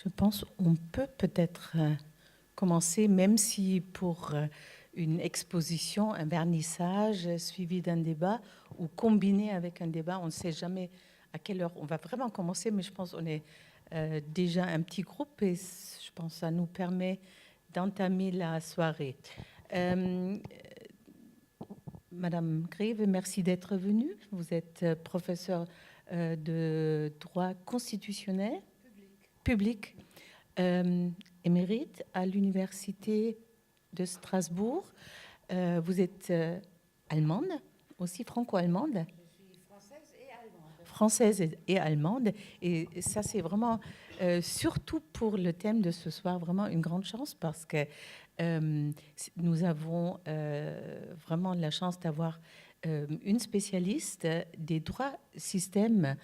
Je pense qu'on peut peut-être commencer, même si pour une exposition, un vernissage suivi d'un débat ou combiné avec un débat, on ne sait jamais à quelle heure on va vraiment commencer, mais je pense qu'on est déjà un petit groupe et je pense que ça nous permet d'entamer la soirée. Madame Greve, merci d'être venue. Vous êtes professeure de droit constitutionnel public émérite à l'université de Strasbourg. Vous êtes allemande, aussi franco-allemande. Je suis française et allemande. Française et allemande. Et ça, c'est vraiment, surtout pour le thème de ce soir, vraiment une grande chance parce que nous avons vraiment la chance d'avoir une spécialiste des droits systèmes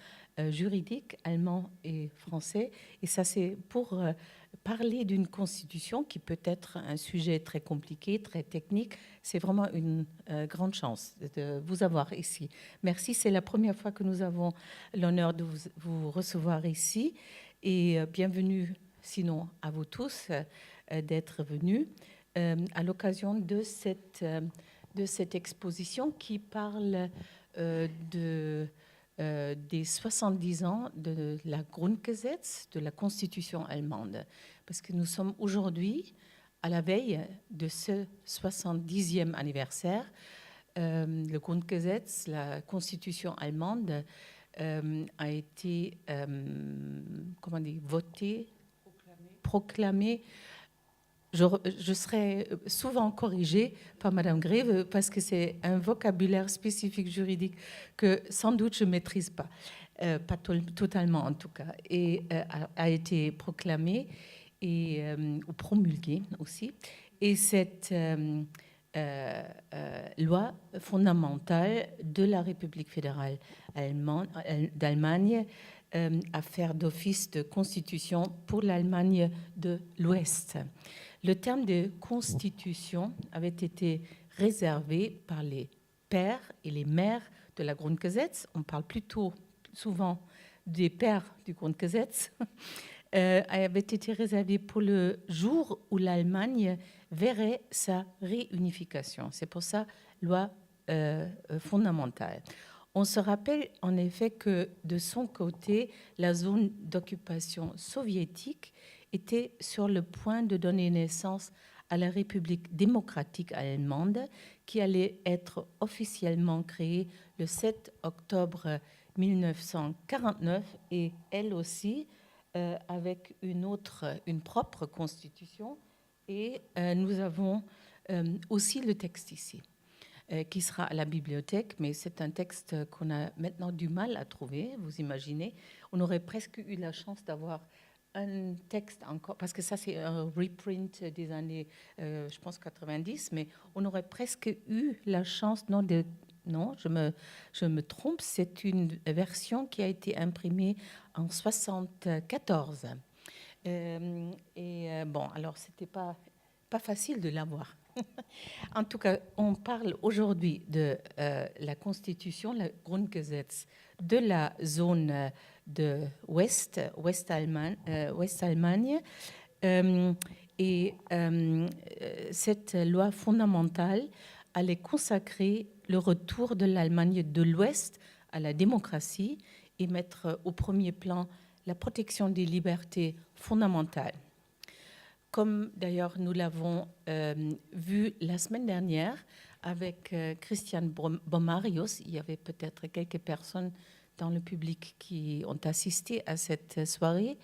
juridiques allemands et français. Et ça, c'est pour parler d'une constitution qui peut être un sujet très compliqué, très technique. C'est vraiment une grande chance de vous avoir ici. Merci, c'est la première fois que nous avons l'honneur de vous recevoir ici. Et bienvenue, sinon à vous tous, d'être venus à l'occasion de cette exposition qui parle des 70 ans de la Grundgesetz, de la Constitution allemande. Parce que nous sommes aujourd'hui à la veille de ce 70e anniversaire. Le Grundgesetz, la Constitution allemande, a été votée, proclamée. Je serai souvent corrigée par Madame Greve parce que c'est un vocabulaire spécifique juridique que sans doute je ne maîtrise pas, pas totalement en tout cas, et a été proclamée ou promulguée aussi. Et cette loi fondamentale de la République fédérale d'Allemagne à faire d'office de constitution pour l'Allemagne de l'Ouest. Le terme de constitution avait été réservé par les pères et les mères de la Grundgesetz. On parle plutôt souvent des pères du Grundgesetz. Avait été réservé pour le jour où l'Allemagne verrait sa réunification. C'est pour ça loi fondamentale. On se rappelle en effet que de son côté, la zone d'occupation soviétique était sur le point de donner naissance à la République démocratique allemande qui allait être officiellement créée le 7 octobre 1949 et elle aussi avec une propre constitution. Et nous avons aussi le texte ici qui sera à la bibliothèque, mais c'est un texte qu'on a maintenant du mal à trouver, vous imaginez. On aurait presque eu la chance d'avoir un texte encore, parce que ça c'est un reprint des années, je pense, 90, mais on aurait presque eu la chance, non, je me trompe, c'est une version qui a été imprimée en 74. Bon, alors c'était pas facile de l'avoir. En tout cas, on parle aujourd'hui de la Constitution, la Grundgesetz de la zone de Ouest-Allemagne. Cette loi fondamentale allait consacrer le retour de l'Allemagne de l'Ouest à la démocratie et mettre au premier plan la protection des libertés fondamentales. Comme d'ailleurs nous l'avons vu la semaine dernière avec Christian Bomarius, il y avait peut-être quelques personnes dans le public qui ont assisté à cette soirée.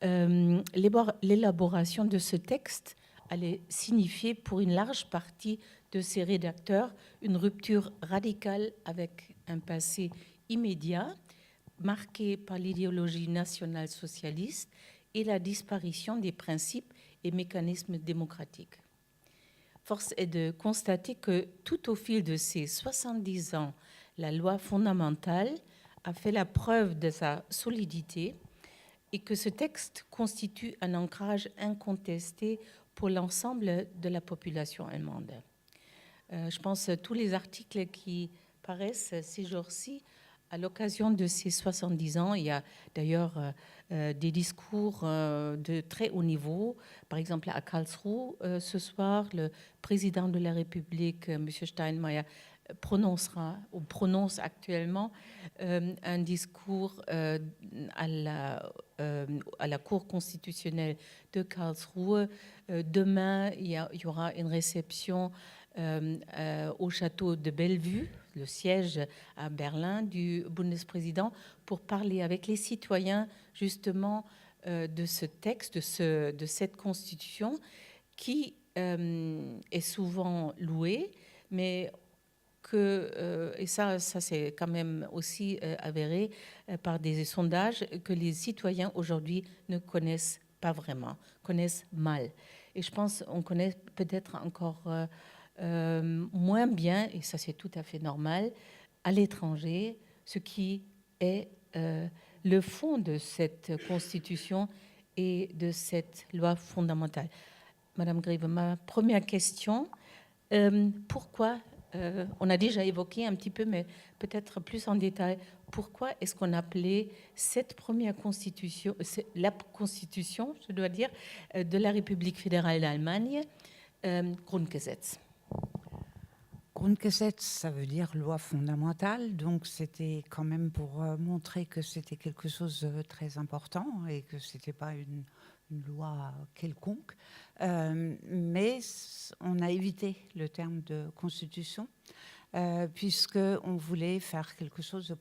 L'élaboration de ce texte allait signifier pour une large partie de ses rédacteurs une rupture radicale avec un passé immédiat marqué par l'idéologie nationale-socialiste et la disparition des principes et mécanismes démocratiques. Force est de constater que tout au fil de ces 70 ans, la loi fondamentale a fait la preuve de sa solidité et que ce texte constitue un ancrage incontesté pour l'ensemble de la population allemande. Je pense que tous les articles qui paraissent ces jours-ci À l'occasion de ces 70 ans, il y a d'ailleurs des discours de très haut niveau. Par exemple, à Karlsruhe, ce soir, le président de la République, M. Steinmeier, prononcera ou prononce actuellement un discours à la Cour constitutionnelle de Karlsruhe. Demain, il y aura une réception au château de Bellevue, le siège à Berlin du Bundespräsident, pour parler avec les citoyens justement de ce texte, de cette constitution qui est souvent louée, mais et ça c'est quand même aussi avéré par des sondages, que les citoyens aujourd'hui ne connaissent pas vraiment, connaissent mal. Et je pense qu'on connaît peut-être encore moins bien, et ça c'est tout à fait normal, à l'étranger, ce qui est le fond de cette constitution et de cette loi fondamentale. Madame Grive, ma première question, pourquoi, on a déjà évoqué un petit peu, mais peut-être plus en détail, pourquoi est-ce qu'on appelait cette première constitution, la constitution, je dois dire, de la République fédérale d'Allemagne, Grundgesetz? Grundgesetz, ça veut dire loi fondamentale, donc c'était quand même pour montrer que c'était quelque chose de très important et que c'était pas une loi quelconque. Mais on a évité le terme de constitution puisqu'on voulait faire quelque chose de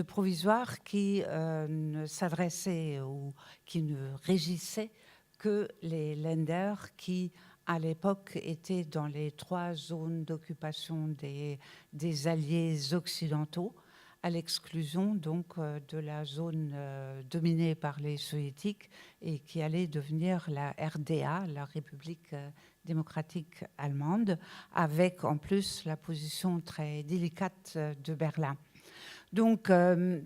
provisoire qui ne s'adressait ou qui ne régissait que les Länder qui à l'époque étaient dans les 3 zones d'occupation des alliés occidentaux, à l'exclusion donc de la zone dominée par les soviétiques et qui allait devenir la RDA, la République démocratique allemande, avec en plus la position très délicate de Berlin. Donc,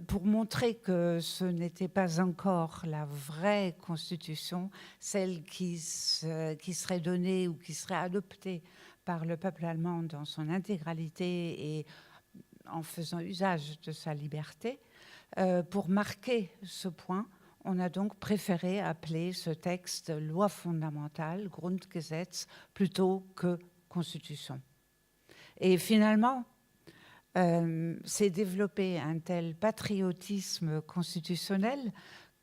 pour montrer que ce n'était pas encore la vraie constitution, celle qui serait donnée ou qui serait adoptée par le peuple allemand dans son intégralité et en faisant usage de sa liberté, pour marquer ce point, on a donc préféré appeler ce texte loi fondamentale, Grundgesetz, plutôt que constitution. Et finalement, s'est développé un tel patriotisme constitutionnel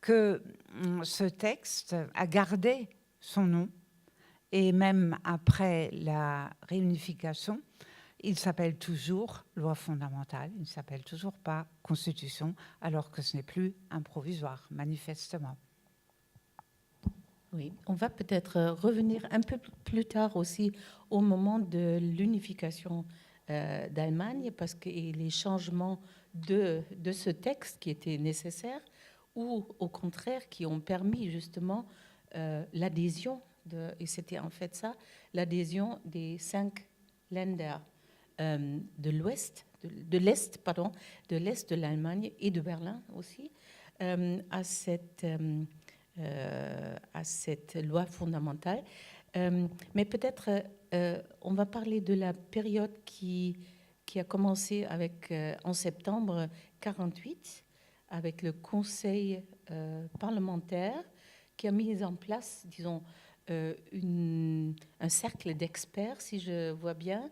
que ce texte a gardé son nom et même après la réunification, il s'appelle toujours loi fondamentale, il ne s'appelle toujours pas constitution, alors que ce n'est plus un provisoire, manifestement. Oui, on va peut-être revenir un peu plus tard aussi au moment de l'unification d'Allemagne, parce que les changements de ce texte qui étaient nécessaires, ou au contraire qui ont permis justement l'adhésion, et c'était en fait ça, l'adhésion des 5 Länder de l'Ouest, de l'Est, pardon, de l'Est de l'Allemagne et de Berlin aussi, à cette loi fondamentale. Mais peut-être on va parler de la période qui a commencé avec, en septembre 1948, avec le Conseil parlementaire qui a mis en place, disons, un cercle d'experts, si je vois bien,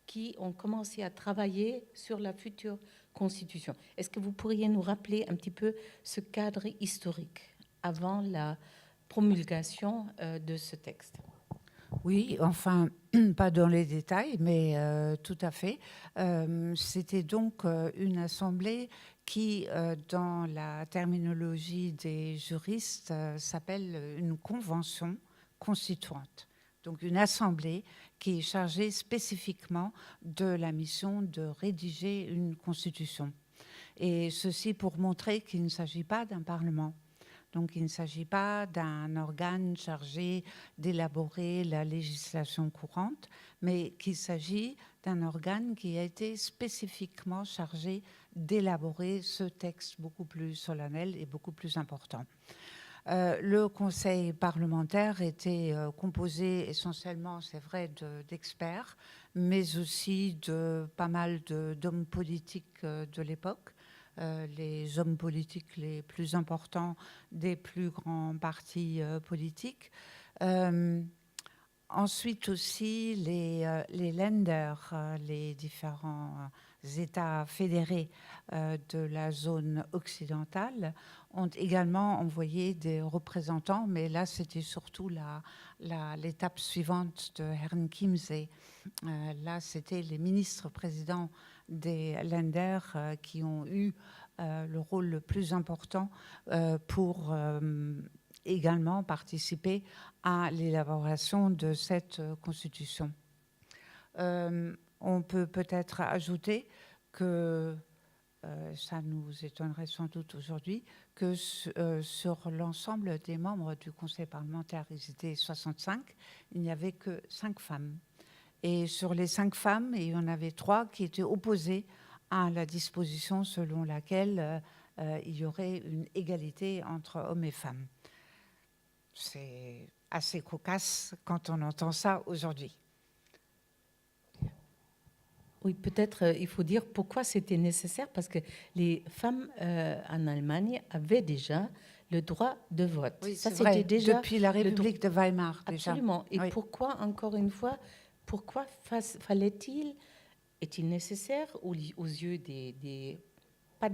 qui ont commencé à travailler sur la future constitution. Est-ce que vous pourriez nous rappeler un petit peu ce cadre historique avant la promulgation de ce texte? Oui, enfin, pas dans les détails, mais tout à fait. C'était donc une assemblée qui, dans la terminologie des juristes, s'appelle une convention constituante. Donc une assemblée qui est chargée spécifiquement de la mission de rédiger une constitution. Et ceci pour montrer qu'il ne s'agit pas d'un parlement. Donc il ne s'agit pas d'un organe chargé d'élaborer la législation courante, mais qu'il s'agit d'un organe qui a été spécifiquement chargé d'élaborer ce texte beaucoup plus solennel et beaucoup plus important. Le conseil parlementaire était composé essentiellement, c'est vrai, d'experts, mais aussi de pas mal d'hommes politiques de l'époque, les hommes politiques les plus importants des plus grands partis politiques. Ensuite aussi, les Länder, les différents États fédérés de la zone occidentale, ont également envoyé des représentants, mais là, c'était surtout l'étape suivante de Herrn Chiemsee. Là, c'était les ministres-présidents des Länder qui ont eu le rôle le plus important pour également participer à l'élaboration de cette constitution. On peut peut-être ajouter que, ça nous étonnerait sans doute aujourd'hui, que sur l'ensemble des membres du Conseil parlementaire, ils étaient 65, il n'y avait que 5 femmes. Et sur les 5 femmes, il y en avait 3 qui étaient opposées à la disposition selon laquelle il y aurait une égalité entre hommes et femmes. C'est assez cocasse quand on entend ça aujourd'hui. Oui, peut-être il faut dire pourquoi c'était nécessaire, parce que les femmes en Allemagne avaient déjà le droit de vote. Oui, ça, c'est vrai, c'était déjà depuis la République de Weimar. Déjà. Absolument. Et oui. pourquoi, encore une fois, pourquoi fallait-il, est-il nécessaire aux yeux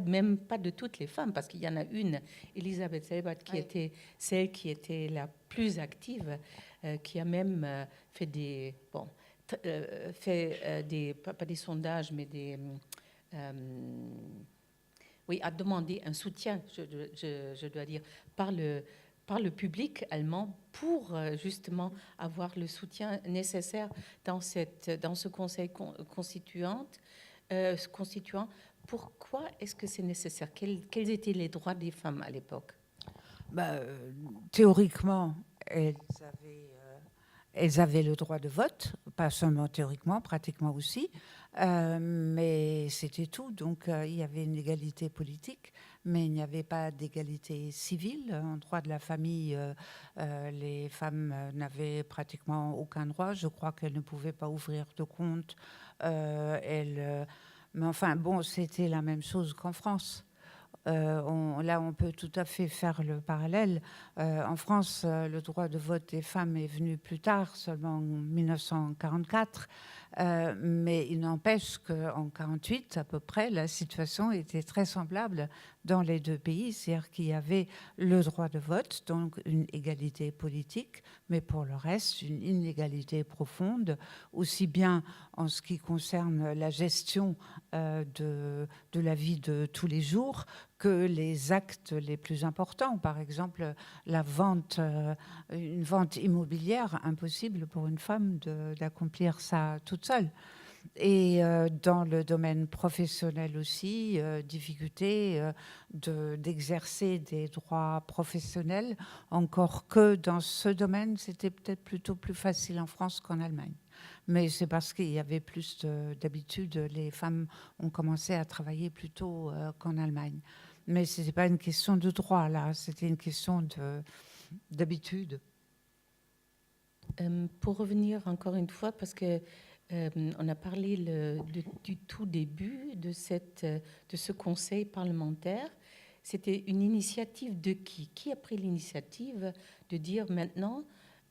même pas de toutes les femmes, parce qu'il y en a une, Elisabeth Selbert, qui était celle qui était la plus active, qui a même fait des, pas des sondages, mais oui, a demandé un soutien, je dois dire, par le public allemand pour justement avoir le soutien nécessaire dans ce conseil constituant. Pourquoi est-ce que c'est nécessaire? Quels étaient les droits des femmes à l'époque? Théoriquement, elles avaient le droit de vote, pas seulement théoriquement, pratiquement aussi, mais c'était tout. Donc il y avait une égalité politique, mais il n'y avait pas d'égalité civile. En droit de la famille, les femmes n'avaient pratiquement aucun droit. Je crois qu'elles ne pouvaient pas ouvrir de compte. Mais enfin, bon, c'était la même chose qu'en France. Là, on peut tout à fait faire le parallèle. En France, le droit de vote des femmes est venu plus tard, seulement en 1944. Mais il n'empêche qu'en 1948, à peu près, la situation était très semblable dans les deux pays. C'est-à-dire qu'il y avait le droit de vote, donc une égalité politique, mais pour le reste, une inégalité profonde, aussi bien en ce qui concerne la gestion de la vie de tous les jours que les actes les plus importants. Par exemple, la vente, une vente immobilière, impossible pour une femme d'accomplir ça toute seule. Et dans le domaine professionnel aussi, difficulté d'exercer des droits professionnels, encore que dans ce domaine, c'était peut-être plutôt plus facile en France qu'en Allemagne. Mais c'est parce qu'il y avait plus d'habitude, les femmes ont commencé à travailler plus tôt qu'en Allemagne. Mais ce n'était pas une question de droit, là, c'était une question d'habitude. Pour revenir encore une fois, parce que on a parlé du tout début de ce conseil parlementaire. C'était une initiative de qui? Qui a pris l'initiative de dire maintenant,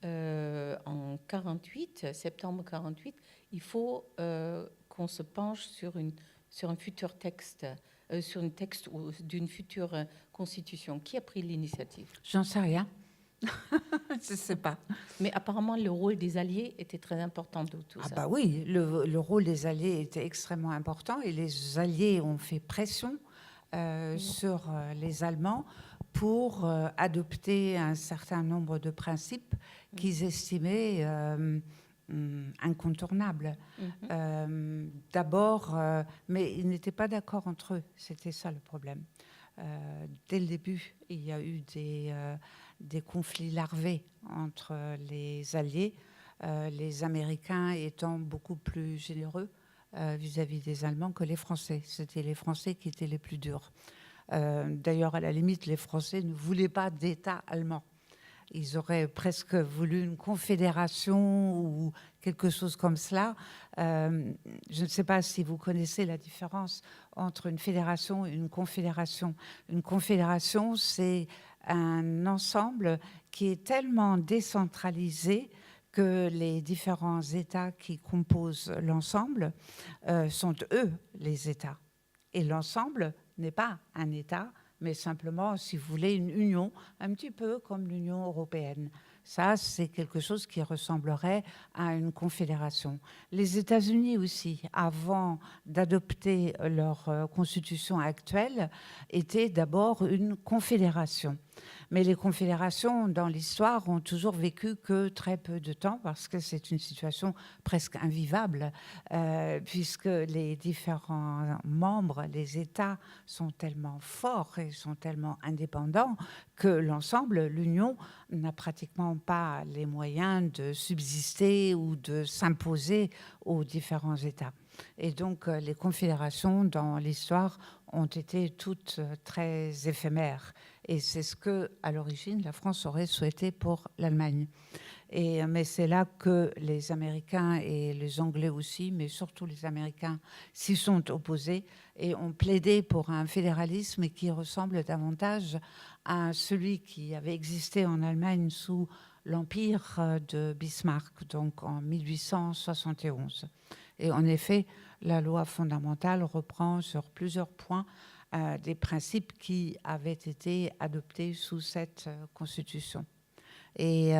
en 48, septembre 48, il faut qu'on se penche sur un futur texte, sur un texte d'une future constitution. Qui a pris l'initiative? J'en sais rien. Je ne sais pas. Mais apparemment, le rôle des Alliés était très important dans tout ça. Ah bah oui, le rôle des Alliés était extrêmement important et les Alliés ont fait pression sur les Allemands pour adopter un certain nombre de principes qu'ils estimaient incontournables. D'abord, mais ils n'étaient pas d'accord entre eux, c'était ça le problème. Dès le début, il y a eu des conflits larvés entre les Alliés, les Américains étant beaucoup plus généreux vis-à-vis des Allemands que les Français. C'était les Français qui étaient les plus durs. D'ailleurs, à la limite, les Français ne voulaient pas d'État allemand. Ils auraient presque voulu une confédération ou quelque chose comme cela. Je ne sais pas si vous connaissez la différence entre une fédération et une confédération. Une confédération, c'est un ensemble qui est tellement décentralisé que les différents États qui composent l'ensemble sont eux les États. Et l'ensemble n'est pas un État, mais simplement, si vous voulez, une union, un petit peu comme l'Union européenne. Ça, c'est quelque chose qui ressemblerait à une confédération. Les États-Unis aussi, avant d'adopter leur constitution actuelle, étaient d'abord une confédération. Mais les confédérations, dans l'histoire, ont toujours vécu que très peu de temps parce que c'est une situation presque invivable, puisque les différents membres, les États, sont tellement forts et sont tellement indépendants que l'ensemble, l'Union, n'a pratiquement pas les moyens de subsister ou de s'imposer aux différents États. Et donc, les confédérations, dans l'histoire, ont été toutes très éphémères. Et c'est ce que, à l'origine, la France aurait souhaité pour l'Allemagne. Mais c'est là que les Américains et les Anglais aussi, mais surtout les Américains, s'y sont opposés et ont plaidé pour un fédéralisme qui ressemble davantage à celui qui avait existé en Allemagne sous l'empire de Bismarck, donc en 1871. Et en effet, la loi fondamentale reprend sur plusieurs points des principes qui avaient été adoptés sous cette constitution. Et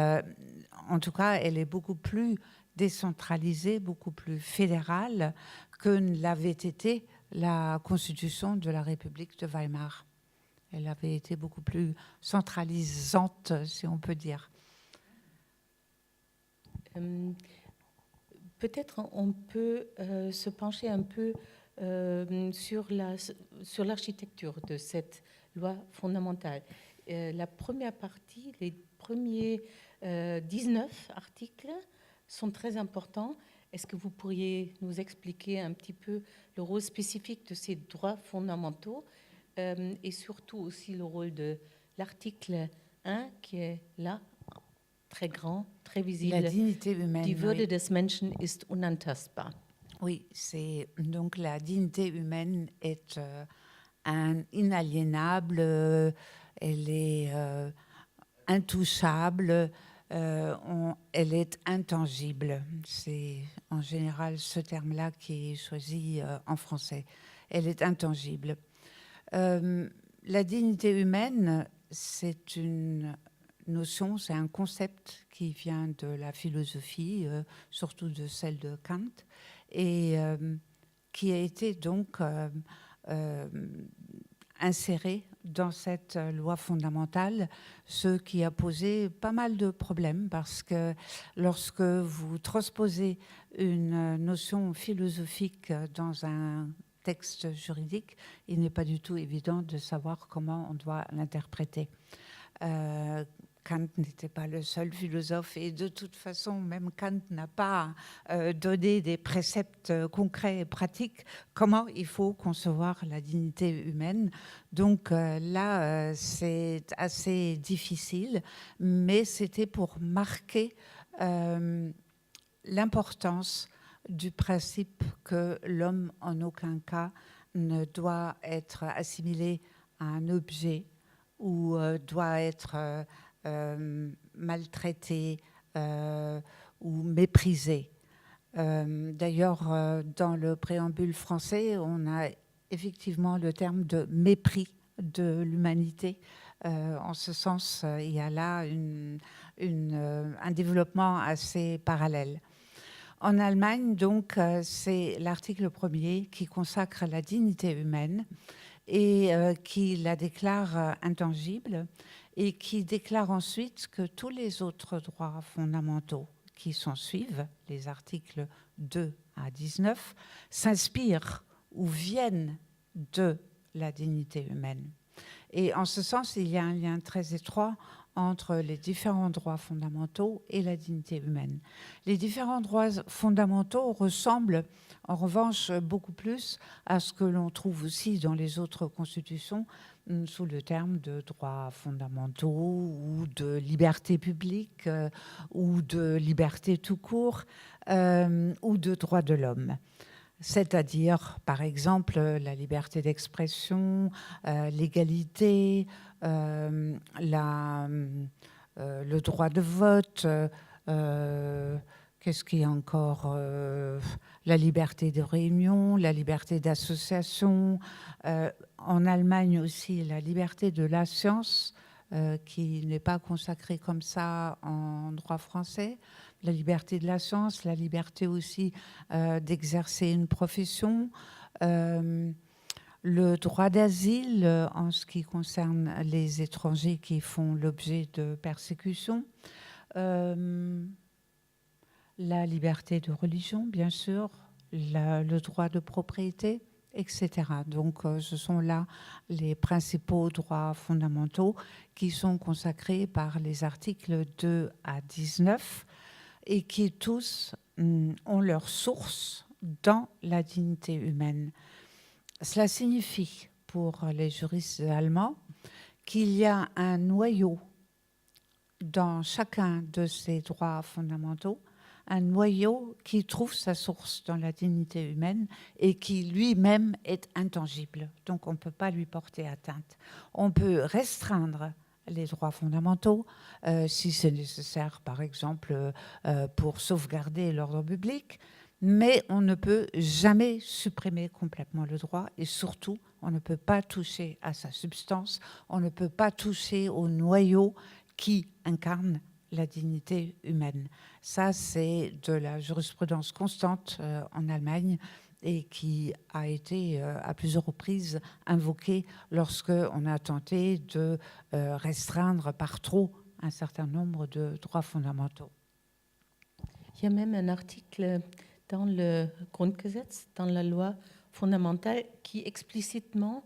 en tout cas, elle est beaucoup plus décentralisée, beaucoup plus fédérale que l'avait été la constitution de la République de Weimar. Elle avait été beaucoup plus centralisante, si on peut dire. Peut-être on peut se pencher un peu sur l'architecture de cette loi fondamentale. La première partie, les premiers 19 articles sont très importants. Est-ce que vous pourriez nous expliquer un petit peu le rôle spécifique de ces droits fondamentaux et surtout aussi le rôle de l'article 1 qui est là, très grand, très visible. La dignité humaine. Die Würde des Menschen ist unantastbar. Oui, c'est donc la dignité humaine est inaliénable, elle est intouchable, elle est intangible. C'est en général ce terme-là qui est choisi en français. Elle est intangible. La dignité humaine, c'est une notion, c'est un concept qui vient de la philosophie, surtout de celle de Kant, et qui a été donc inséré dans cette loi fondamentale, ce qui a posé pas mal de problèmes parce que lorsque vous transposez une notion philosophique dans un texte juridique, il n'est pas du tout évident de savoir comment on doit l'interpréter. Kant n'était pas le seul philosophe et de toute façon, même Kant n'a pas donné des préceptes concrets et pratiques comment il faut concevoir la dignité humaine. Donc là, c'est assez difficile, mais c'était pour marquer l'importance du principe que l'homme en aucun cas ne doit être assimilé à un objet ou doit être maltraité ou méprisé. D'ailleurs, dans le préambule français, on a effectivement le terme de mépris de l'humanité. En ce sens, il y a là un développement assez parallèle. En Allemagne, donc, c'est l'article 1er qui consacre la dignité humaine et qui la déclare intangible et qui déclare ensuite que tous les autres droits fondamentaux qui s'en suivent, les articles 2 à 19, s'inspirent ou viennent de la dignité humaine. Et en ce sens, il y a un lien très étroit entre les différents droits fondamentaux et la dignité humaine. Les différents droits fondamentaux ressemblent en revanche beaucoup plus à ce que l'on trouve aussi dans les autres constitutions, sous le terme de droits fondamentaux ou de liberté publique ou de liberté tout court ou de droits de l'homme. C'est-à-dire, par exemple, la liberté d'expression, l'égalité, le droit de vote, qu'est-ce qu'il y a encore, la liberté de réunion, la liberté d'association. En Allemagne aussi, la liberté de la science, qui n'est pas consacrée comme ça en droit français. La liberté de la science, la liberté aussi d'exercer une profession. Le droit d'asile en ce qui concerne les étrangers qui font l'objet de persécutions. La liberté de religion, bien sûr, le droit de propriété, etc. Donc, ce sont là les principaux droits fondamentaux qui sont consacrés par les articles 2 à 19 et qui tous ont leur source dans la dignité humaine. Cela signifie, pour les juristes allemands, qu'il y a un noyau dans chacun de ces droits fondamentaux, un noyau qui trouve sa source dans la dignité humaine et qui lui-même est intangible. Donc on ne peut pas lui porter atteinte. On peut restreindre les droits fondamentaux si c'est nécessaire, par exemple, pour sauvegarder l'ordre public, mais on ne peut jamais supprimer complètement le droit et surtout, on ne peut pas toucher à sa substance, on ne peut pas toucher au noyau qui incarne la dignité humaine. Ça, c'est de la jurisprudence constante en Allemagne et qui a été à plusieurs reprises invoquée lorsqu'on a tenté de restreindre par trop un certain nombre de droits fondamentaux. Il y a même un article dans le Grundgesetz, dans la loi fondamentale, qui explicitement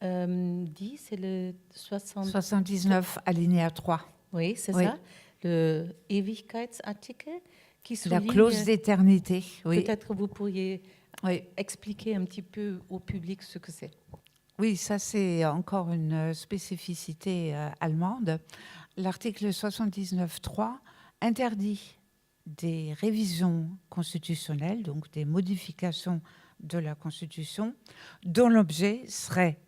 dit, c'est le 79 alinéa 3. Oui, c'est Oui. ça, le Ewigkeitsartikel, qui La souligne... clause d'éternité, oui. Peut-être vous pourriez Oui. expliquer un petit peu au public ce que c'est. Oui, ça c'est encore une spécificité allemande. L'article 79.3 interdit des révisions constitutionnelles, donc des modifications de la Constitution, dont l'objet serait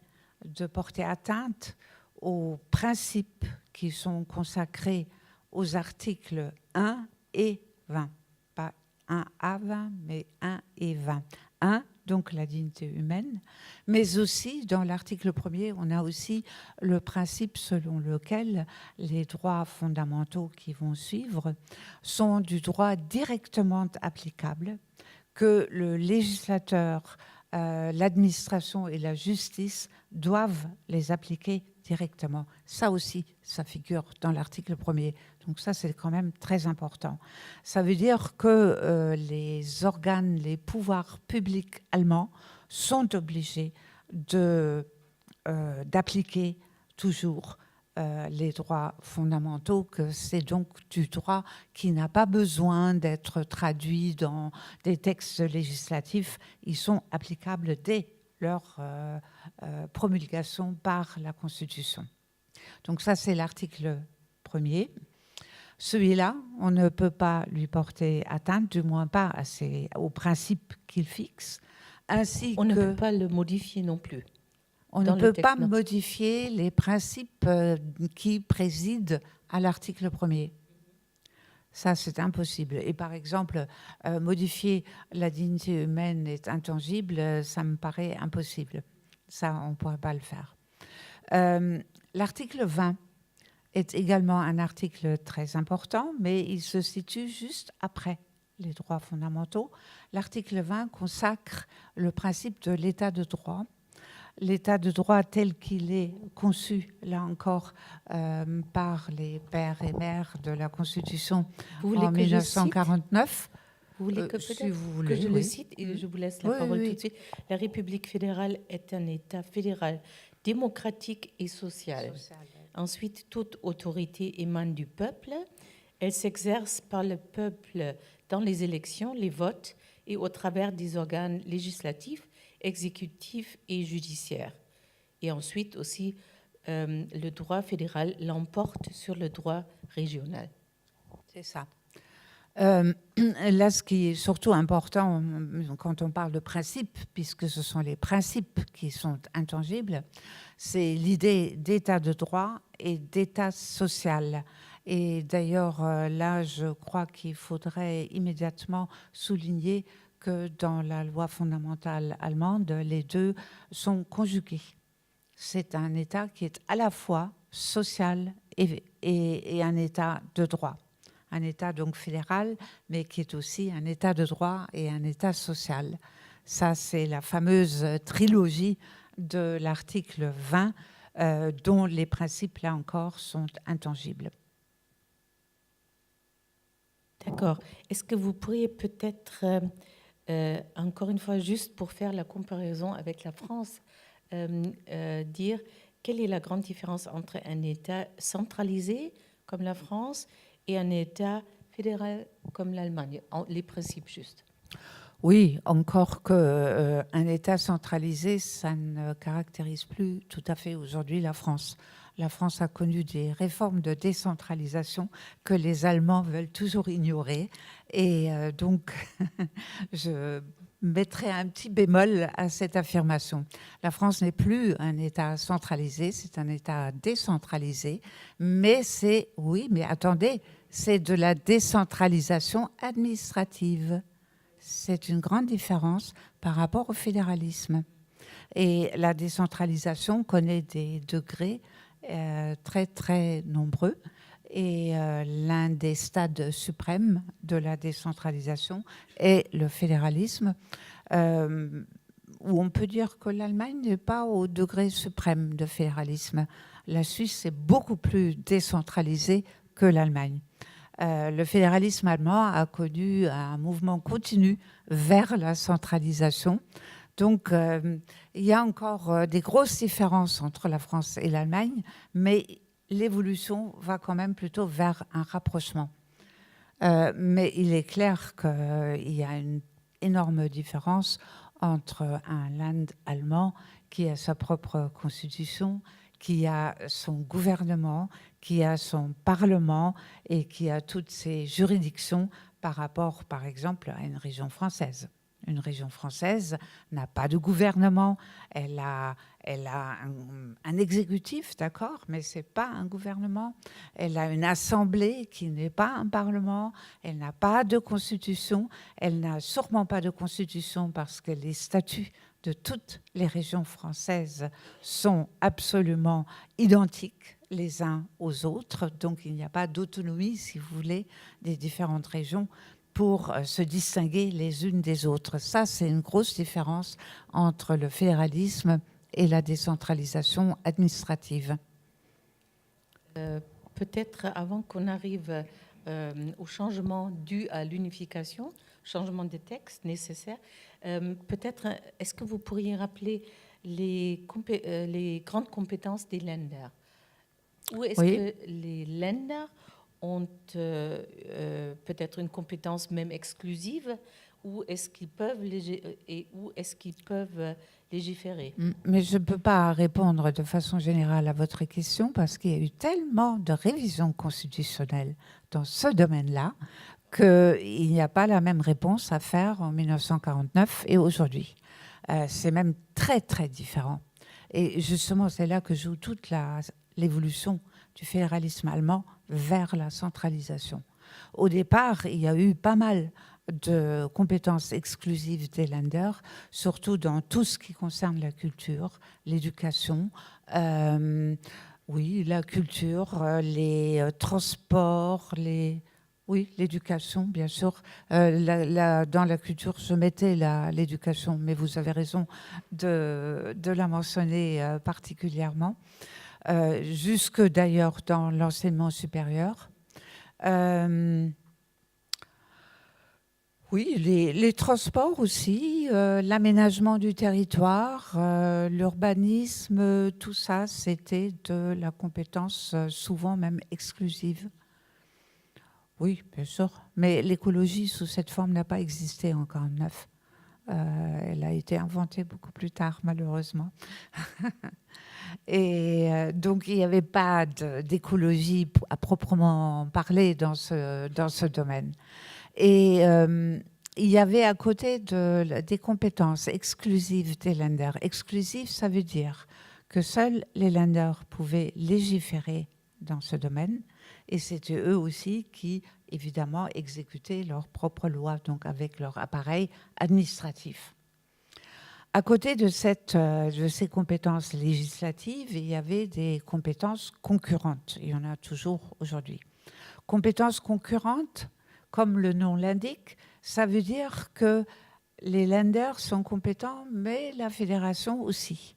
de porter atteinte aux principes qui sont consacrés aux articles 1 et 20. Pas 1 à 20, mais 1 et 20. 1, donc la dignité humaine, mais aussi dans l'article 1er, on a aussi le principe selon lequel les droits fondamentaux qui vont suivre sont du droit directement applicable, que le législateur, l'administration et la justice doivent les appliquer directement. Ça aussi, ça figure dans l'article 1er. Donc ça, c'est quand même très important. Ça veut dire que les organes, les pouvoirs publics allemands sont obligés d'appliquer toujours les droits fondamentaux, que c'est donc du droit qui n'a pas besoin d'être traduit dans des textes législatifs. Ils sont applicables dès leur promulgation par la Constitution. Donc ça, c'est l'article 1er. Celui-là, on ne peut pas lui porter atteinte, du moins pas aux principes qu'il fixe. Ainsi On ne peut pas le modifier non plus. On ne peut pas modifier les principes qui président à l'article 1er. Ça, c'est impossible. Et par exemple, modifier la dignité humaine est intangible, ça me paraît impossible. Ça, on ne pourrait pas le faire. L'article 20 est également un article très important, mais il se situe juste après les droits fondamentaux. L'article 20 consacre le principe de l'état de droit. L'état de droit tel qu'il est conçu, là encore, par les pères et mères de la Constitution en 1949. Vous voulez que si vous voulez, que je le cite et je vous laisse la parole tout de suite. La République fédérale est un État fédéral démocratique et social. Ensuite, toute autorité émane du peuple. Elle s'exerce par le peuple dans les élections, les votes et au travers des organes législatifs, exécutifs et judiciaires. Et ensuite aussi, le droit fédéral l'emporte sur le droit régional. C'est ça. Là, ce qui est surtout important quand on parle de principes, puisque ce sont les principes qui sont intangibles, c'est l'idée d'état de droit et d'état social. Et d'ailleurs, là, je crois qu'il faudrait immédiatement souligner que dans la loi fondamentale allemande, les deux sont conjugués. C'est un état qui est à la fois social et un état de droit. Un État donc fédéral, mais qui est aussi un État de droit et un État social. Ça, c'est la fameuse trilogie de l'article 20, dont les principes, là encore, sont intangibles. D'accord. Est-ce que vous pourriez peut-être, encore une fois, juste pour faire la comparaison avec la France, dire quelle est la grande différence entre un État centralisé comme la France et un État fédéral comme l'Allemagne, les principes juste? Oui, encore qu'un État centralisé, ça ne caractérise plus tout à fait aujourd'hui la France. La France a connu des réformes de décentralisation que les Allemands veulent toujours ignorer. Et donc, je mettrai un petit bémol à cette affirmation. La France n'est plus un État centralisé, c'est un État décentralisé. Mais c'est, oui, mais attendez, c'est de la décentralisation administrative. C'est une grande différence par rapport au fédéralisme. Et la décentralisation connaît des degrés très, très nombreux. Et l'un des stades suprêmes de la décentralisation est le fédéralisme, où on peut dire que l'Allemagne n'est pas au degré suprême de fédéralisme. La Suisse est beaucoup plus décentralisée que l'Allemagne. Le fédéralisme allemand a connu un mouvement continu vers la centralisation. Donc, il y a encore des grosses différences entre la France et l'Allemagne, mais l'évolution va quand même plutôt vers un rapprochement. Mais il est clair qu'il y a une énorme différence entre un Land allemand qui a sa propre constitution, qui a son gouvernement, qui a son parlement et qui a toutes ses juridictions par rapport, par exemple, à une région française. Une région française n'a pas de gouvernement, elle a un exécutif, d'accord, mais ce n'est pas un gouvernement. Elle a une assemblée qui n'est pas un parlement, elle n'a pas de constitution, elle n'a sûrement pas de constitution parce que les statuts de toutes les régions françaises sont absolument identiques les uns aux autres, donc il n'y a pas d'autonomie, si vous voulez, des différentes régions pour se distinguer les unes des autres. Ça, c'est une grosse différence entre le fédéralisme et la décentralisation administrative. Peut-être avant qu'on arrive au changement dû à l'unification, changement des textes nécessaires, peut-être est-ce que vous pourriez rappeler les grandes compétences des Länder? Ou est-ce que les Länder ont peut-être une compétence même exclusive, ou est-ce qu'ils peuvent légiférer? Mais je ne peux pas répondre de façon générale à votre question parce qu'il y a eu tellement de révisions constitutionnelles dans ce domaine-là qu'il n'y a pas la même réponse à faire en 1949 et aujourd'hui. C'est même très, très différent. Et justement, c'est là que joue toute l'évolution du fédéralisme allemand vers la centralisation. Au départ, il y a eu pas mal de compétences exclusives des Länder, surtout dans tout ce qui concerne la culture, l'éducation, oui, la culture, les transports, oui, l'éducation, bien sûr. Dans la culture, je mettais l'éducation, mais vous avez raison de la mentionner particulièrement. Jusque d'ailleurs dans l'enseignement supérieur. Oui, les transports aussi, l'aménagement du territoire, l'urbanisme, tout ça, c'était de la compétence souvent même exclusive. Oui, bien sûr. Mais l'écologie sous cette forme n'a pas existé en 1949. Elle a été inventée beaucoup plus tard, malheureusement. Et donc, il n'y avait pas d'écologie à proprement parler dans ce domaine. Et il y avait à côté des compétences exclusives des lenders. Exclusives, ça veut dire que seuls les lenders pouvaient légiférer dans ce domaine. Et c'était eux aussi qui, évidemment, exécutaient leurs propres lois, donc avec leur appareil administratif. À côté de ces compétences législatives, il y avait des compétences concurrentes. Il y en a toujours aujourd'hui. Compétences concurrentes, comme le nom l'indique, ça veut dire que les lenders sont compétents, mais la fédération aussi.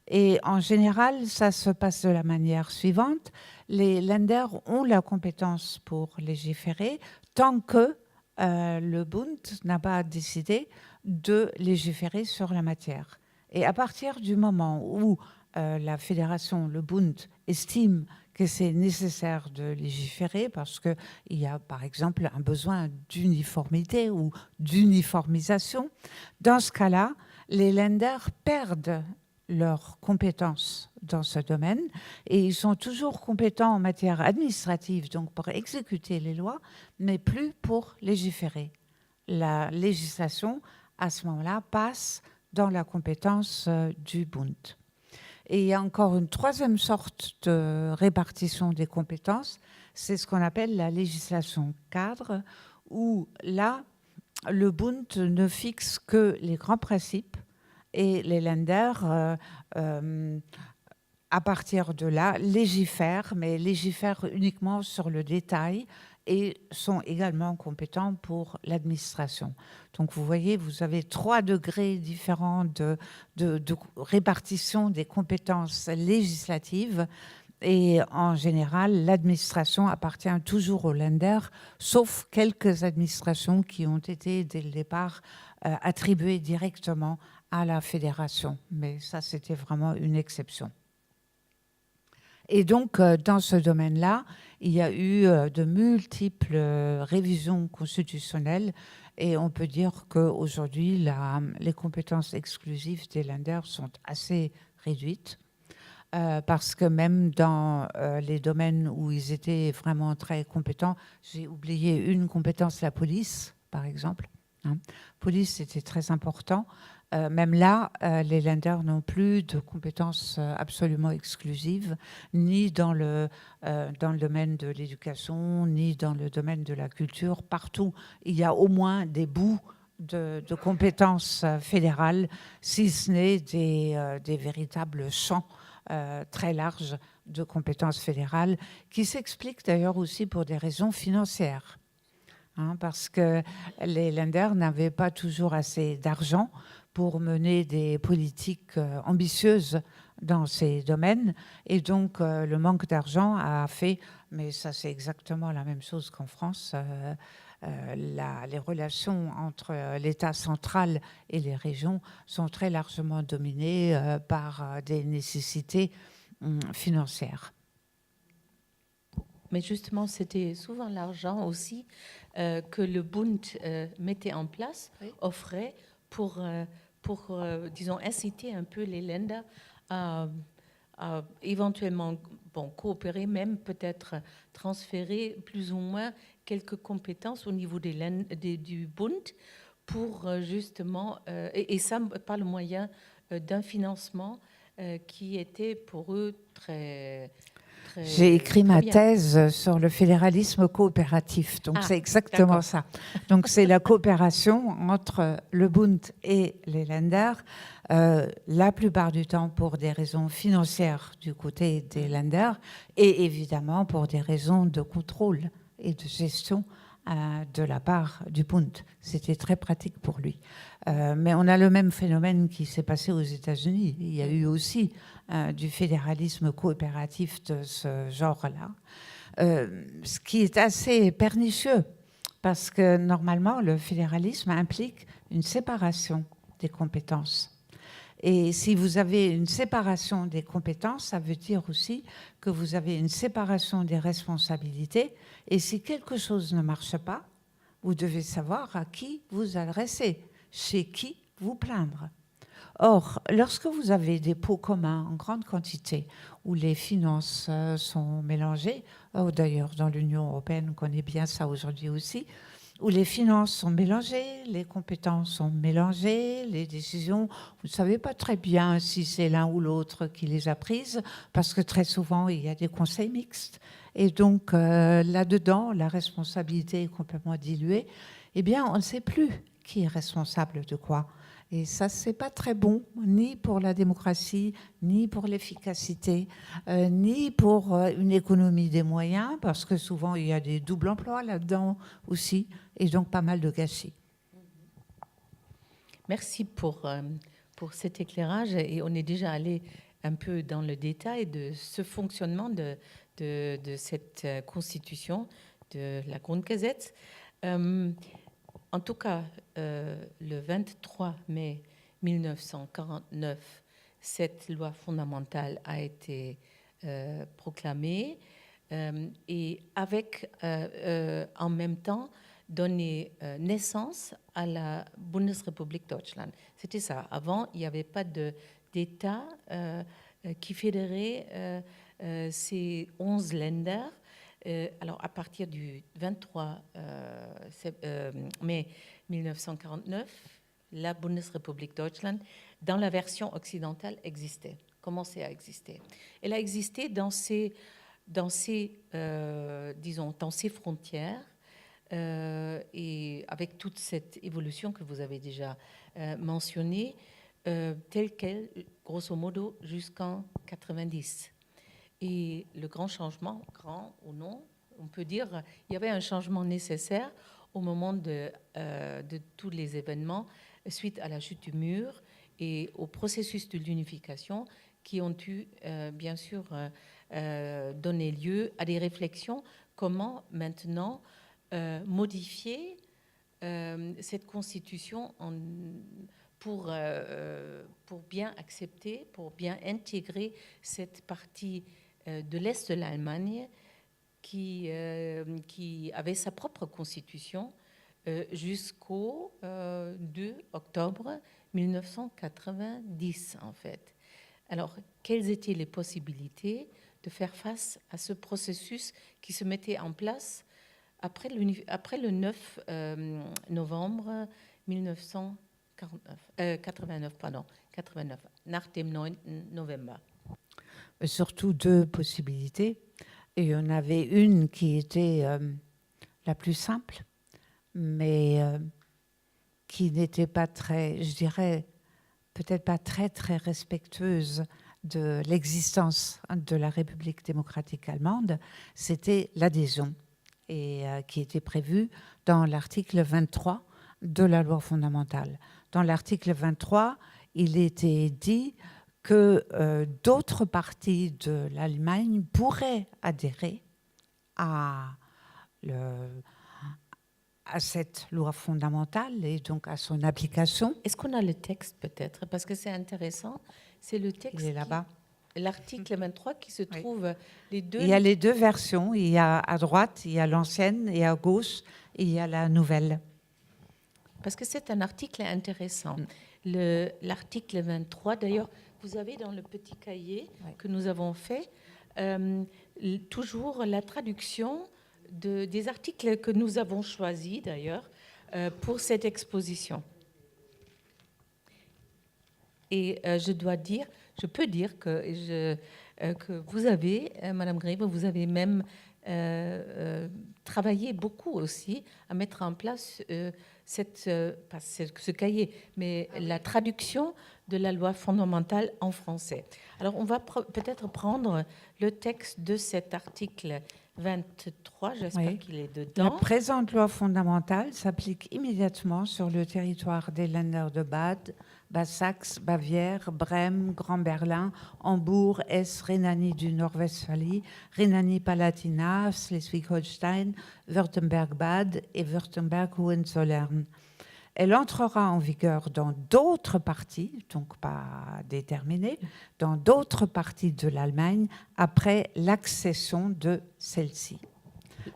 Et en général, ça se passe de la manière suivante. Les lenders ont la compétence pour légiférer tant que le Bund n'a pas décidé de légiférer sur la matière. Et à partir du moment où la fédération, le Bund, estime que c'est nécessaire de légiférer parce qu'il y a, par exemple, un besoin d'uniformité ou d'uniformisation, dans ce cas-là, les lenders perdent leurs compétences dans ce domaine et ils sont toujours compétents en matière administrative, donc pour exécuter les lois, mais plus pour légiférer. La législation, à ce moment-là, passe dans la compétence du Bund. Et il y a encore une troisième sorte de répartition des compétences, c'est ce qu'on appelle la législation cadre, où là, le Bund ne fixe que les grands principes et les lenders, à partir de là, légifèrent, mais légifèrent uniquement sur le détail et sont également compétents pour l'administration. Donc vous voyez, vous avez 3 degrés différents de répartition des compétences législatives et en général, l'administration appartient toujours aux lenders, sauf quelques administrations qui ont été dès le départ attribuées directement à la fédération. Mais ça, c'était vraiment une exception. Et donc, dans ce domaine-là, il y a eu de multiples révisions constitutionnelles et on peut dire qu'aujourd'hui, les compétences exclusives des lenders sont assez réduites parce que même dans les domaines où ils étaient vraiment très compétents, j'ai oublié une compétence, la police, par exemple. Police, c'était très important. Même là, les lenders n'ont plus de compétences absolument exclusives, ni dans le domaine de l'éducation, ni dans le domaine de la culture. Partout, il y a au moins des bouts de compétences fédérales, si ce n'est des véritables champs très larges de compétences fédérales, qui s'expliquent d'ailleurs aussi pour des raisons financières. Parce que les lenders n'avaient pas toujours assez d'argent pour mener des politiques ambitieuses dans ces domaines. Et donc, le manque d'argent a fait, mais ça c'est exactement la même chose qu'en France, les relations entre l'État central et les régions sont très largement dominées par des nécessités financières. Mais justement, c'était souvent l'argent aussi que le Bund mettait en place, oui, offrait pour disons, inciter un peu les lenders à éventuellement coopérer, même peut-être transférer plus ou moins quelques compétences au niveau du Bund pour justement, et ça par le moyen d'un financement qui était pour eux très... J'ai écrit ma thèse sur le fédéralisme coopératif, donc c'est exactement ça. Donc c'est la coopération entre le Bund et les lenders, la plupart du temps pour des raisons financières du côté des lenders et évidemment pour des raisons de contrôle et de gestion de la part du Bund. C'était très pratique pour lui. Mais on a le même phénomène qui s'est passé aux États-Unis. Il y a eu aussi du fédéralisme coopératif de ce genre-là, ce qui est assez pernicieux parce que normalement le fédéralisme implique une séparation des compétences. Et si vous avez une séparation des compétences, ça veut dire aussi que vous avez une séparation des responsabilités. Et si quelque chose ne marche pas, vous devez savoir à qui vous adresser. chez qui vous plaindre. Or, lorsque vous avez des pots communs en grande quantité, où les finances sont mélangées, d'ailleurs dans l'Union européenne, on connaît bien ça aujourd'hui aussi, où les finances sont mélangées, les compétences sont mélangées, les décisions, vous ne savez pas très bien si c'est l'un ou l'autre qui les a prises, parce que très souvent, il y a des conseils mixtes. Et donc, là-dedans, la responsabilité est complètement diluée. Eh bien, on ne sait plus qui est responsable de quoi. Et ça, c'est pas très bon, ni pour la démocratie, ni pour l'efficacité, ni pour une économie des moyens, parce que souvent, il y a des doubles emplois là-dedans aussi, et donc pas mal de gâchis. Merci pour cet éclairage. Et on est déjà allé un peu dans le détail de ce fonctionnement de cette constitution, de la Grundgesetz. En tout cas, le 23 mai 1949, cette loi fondamentale a été proclamée et avec, en même temps, donné naissance à la Bundesrepublik Deutschland. C'était ça. Avant, il n'y avait pas d'État qui fédérait ces 11 Länder. Alors, à partir du 23 mai 1949, la Bundesrepublik Deutschland, dans la version occidentale, existait, commençait à exister. Elle a existé dans ses frontières et avec toute cette évolution que vous avez déjà mentionnée, telle qu'elle, grosso modo, jusqu'en 90. Et le grand changement, grand ou non, on peut dire, il y avait un changement nécessaire au moment de tous les événements suite à la chute du mur et au processus de l'unification qui ont dû, bien sûr, donner lieu à des réflexions comment maintenant modifier cette constitution pour bien accepter, pour bien intégrer cette partie de l'Est de l'Allemagne qui avait sa propre constitution jusqu'au 2 octobre 1990, en fait. Alors, quelles étaient les possibilités de faire face à ce processus qui se mettait en place après le 9 novembre 89, nach dem 9. November. Surtout deux possibilités. Et il y en avait une qui était la plus simple, mais qui n'était pas très, je dirais, peut-être pas très, très respectueuse de l'existence de la République démocratique allemande, c'était l'adhésion, et qui était prévue dans l'article 23 de la loi fondamentale. Dans l'article 23, il était dit que d'autres parties de l'Allemagne pourraient adhérer à cette loi fondamentale et donc à son application. Est-ce qu'on a le texte peut-être? Parce que c'est intéressant. C'est le texte. Il est là-bas. L'article 23 qui se trouve les deux. Il y a les deux versions. Il y a à droite, il y a l'ancienne, et à gauche, il y a la nouvelle. Parce que c'est un article intéressant. L'article 23, d'ailleurs, vous avez dans le petit cahier que nous avons fait toujours la traduction des articles que nous avons choisis, d'ailleurs, pour cette exposition. Et je peux dire que vous avez, Madame Grive, vous avez même travaillé beaucoup aussi à mettre en place pas ce cahier, mais la traduction de la loi fondamentale en français. Alors, on va peut-être prendre le texte de cet article 23, j'espère qu'il est dedans. La présente loi fondamentale s'applique immédiatement sur le territoire des Länder de Bade, Basse-Saxe, Bavière, Brême, Grand Berlin, Hambourg, Hesse, Rhénanie du Nord-Westphalie, Rhénanie-Palatinat, Schleswig-Holstein, Württemberg-Bade et Württemberg-Hohenzollern. Elle entrera en vigueur dans d'autres parties, donc pas déterminées, dans d'autres parties de l'Allemagne après l'accession de celle-ci.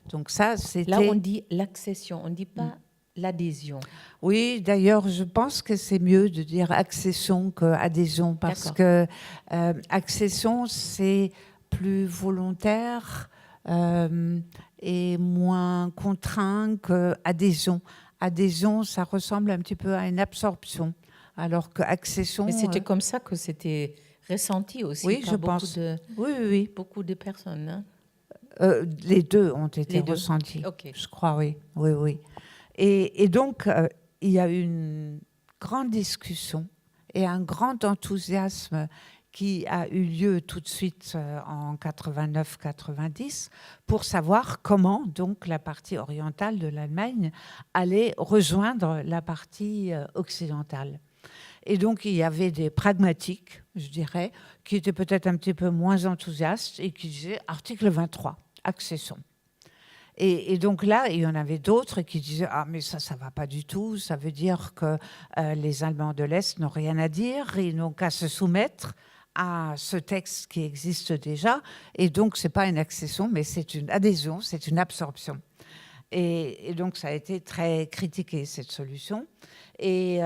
Donc ça, c'était... Là, on dit l'accession, on ne dit pas l'adhésion. Oui, d'ailleurs, je pense que c'est mieux de dire accession qu'adhésion parce que accession, c'est plus volontaire et moins contraint qu'adhésion. Adhésion, ça ressemble un petit peu à une absorption, alors que accession... Mais c'était comme ça que c'était ressenti aussi oui, par je beaucoup pense. de, Oui. beaucoup de personnes. Hein? Les deux ont été Les deux. ressentis, Ok. je crois, oui. Et donc, il y a eu une grande discussion et un grand enthousiasme qui a eu lieu tout de suite en 89-90 pour savoir comment donc la partie orientale de l'Allemagne allait rejoindre la partie occidentale. Et donc, il y avait des pragmatiques, je dirais, qui étaient peut-être un petit peu moins enthousiastes et qui disaient article 23, accession. Et donc là, il y en avait d'autres qui disaient « Ah, mais ça ne va pas du tout. Ça veut dire que les Allemands de l'Est n'ont rien à dire. Ils n'ont qu'à se soumettre à ce texte qui existe déjà. Et donc, ce n'est pas une accession, mais c'est une adhésion, c'est une absorption. » Et donc, ça a été très critiqué, cette solution. Et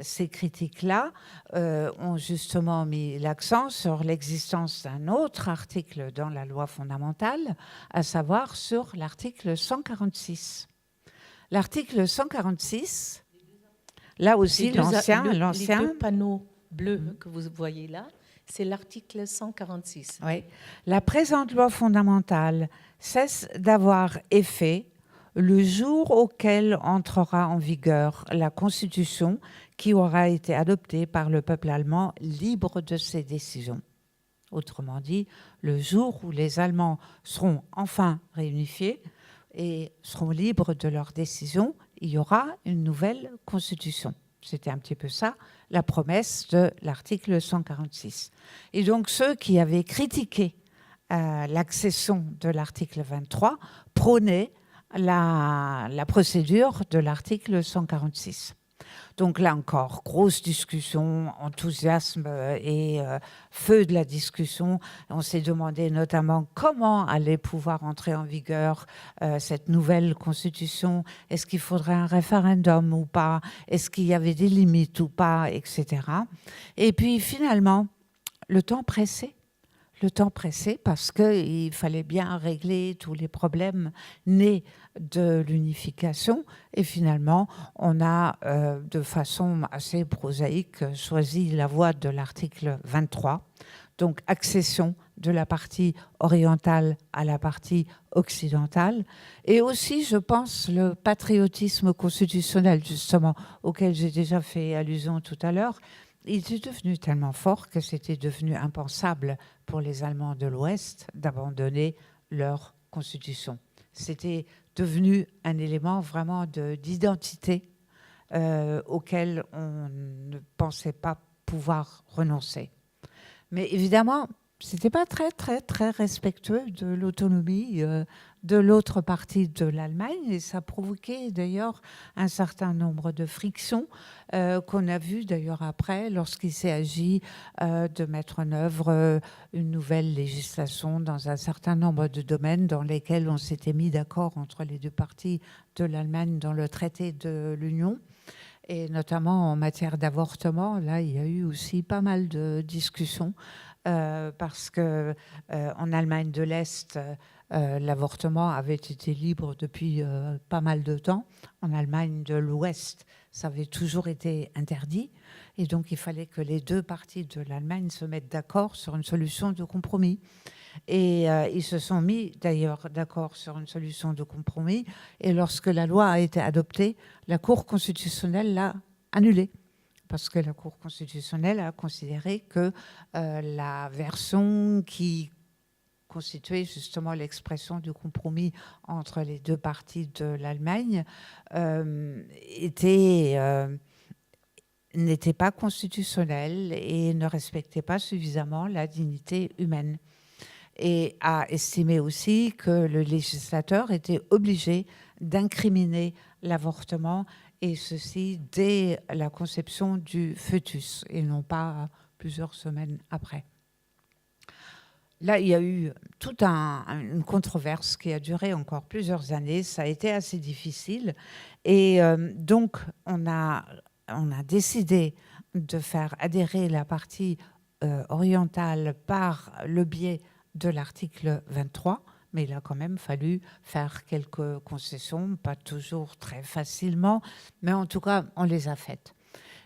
ces critiques-là ont justement mis l'accent sur l'existence d'un autre article dans la loi fondamentale, à savoir sur l'article 146. L'article 146, là aussi, l'ancien... Les deux panneaux bleus que vous voyez là, c'est l'article 146. Oui. La présente loi fondamentale cesse d'avoir effet le jour auquel entrera en vigueur la Constitution qui aura été adoptée par le peuple allemand libre de ses décisions. Autrement dit, le jour où les Allemands seront enfin réunifiés et seront libres de leurs décisions, il y aura une nouvelle Constitution. C'était un petit peu ça, la promesse de l'article 146. Et donc, ceux qui avaient critiqué l'accession de l'article 23 prônaient la procédure de l'article 146. Donc là encore, grosse discussion, enthousiasme et feu de la discussion. On s'est demandé notamment comment allait pouvoir entrer en vigueur cette nouvelle constitution. Est-ce qu'il faudrait un référendum ou pas? Est-ce qu'il y avait des limites ou pas, etc. Et puis finalement, le temps pressait. Le temps pressé parce qu'il fallait bien régler tous les problèmes nés de l'unification. Et finalement, on a, de façon assez prosaïque, choisi la voie de l'article 23, donc accession de la partie orientale à la partie occidentale. Et aussi, je pense, le patriotisme constitutionnel, justement, auquel j'ai déjà fait allusion tout à l'heure. Il est devenu tellement fort que c'était devenu impensable pour les Allemands de l'Ouest d'abandonner leur constitution. C'était devenu un élément vraiment d'identité auquel on ne pensait pas pouvoir renoncer. Mais évidemment, ce n'était pas très respectueux de l'autonomie de l'autre partie de l'Allemagne et ça provoquait d'ailleurs un certain nombre de frictions qu'on a vues d'ailleurs après lorsqu'il s'est agi de mettre en œuvre une nouvelle législation dans un certain nombre de domaines dans lesquels on s'était mis d'accord entre les deux parties de l'Allemagne dans le traité de l'Union. Et notamment en matière d'avortement, là, il y a eu aussi pas mal de discussions parce qu'en Allemagne de l'Est, l'avortement avait été libre depuis pas mal de temps. En Allemagne de l'Ouest, ça avait toujours été interdit. Et donc, il fallait que les deux parties de l'Allemagne se mettent d'accord sur une solution de compromis. Et ils se sont mis d'ailleurs d'accord sur une solution de compromis. Et lorsque la loi a été adoptée, la Cour constitutionnelle l'a annulée. Parce que la Cour constitutionnelle a considéré que la version qui constituait justement l'expression du compromis entre les deux parties de l'Allemagne n'était pas constitutionnelle et ne respectait pas suffisamment la dignité humaine. Et a estimé aussi que le législateur était obligé d'incriminer l'avortement, et ceci dès la conception du fœtus, et non pas plusieurs semaines après. Là, il y a eu toute une controverse qui a duré encore plusieurs années. Ça a été assez difficile. Et donc, on a décidé de faire adhérer la partie orientale par le biais de l'article 23. Mais il a quand même fallu faire quelques concessions, pas toujours très facilement, mais en tout cas, on les a faites.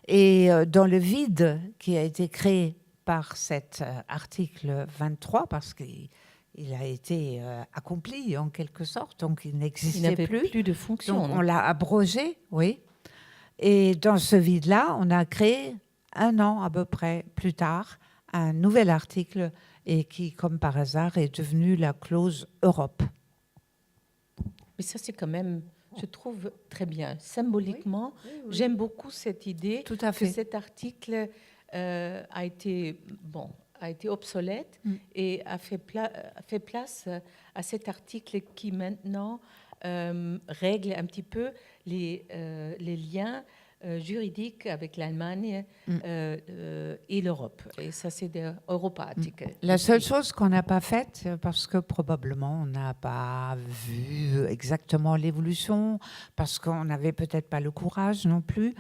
Et dans le vide qui a été créé par cet article 23, parce qu'il a été accompli en quelque sorte, donc il Il n'existait n'avait plus. plus de fonction. Donc on l'a abrogé, oui. Et dans ce vide-là, on a créé 1 an à peu près plus tard un nouvel article et qui, comme par hasard, est devenu la clause Europe. Mais ça, c'est quand même, je trouve, très bien. Symboliquement, Oui. j'aime beaucoup cette idée Tout à que fait. cet article a été obsolète et a fait place à cet article qui maintenant règle un petit peu les liens juridiques avec l'Allemagne et l'Europe. Et ça, c'est des Europa-Artikel. La seule chose qu'on n'a pas faite, parce que probablement on n'a pas vu exactement l'évolution, parce qu'on n'avait peut-être pas le courage non plus,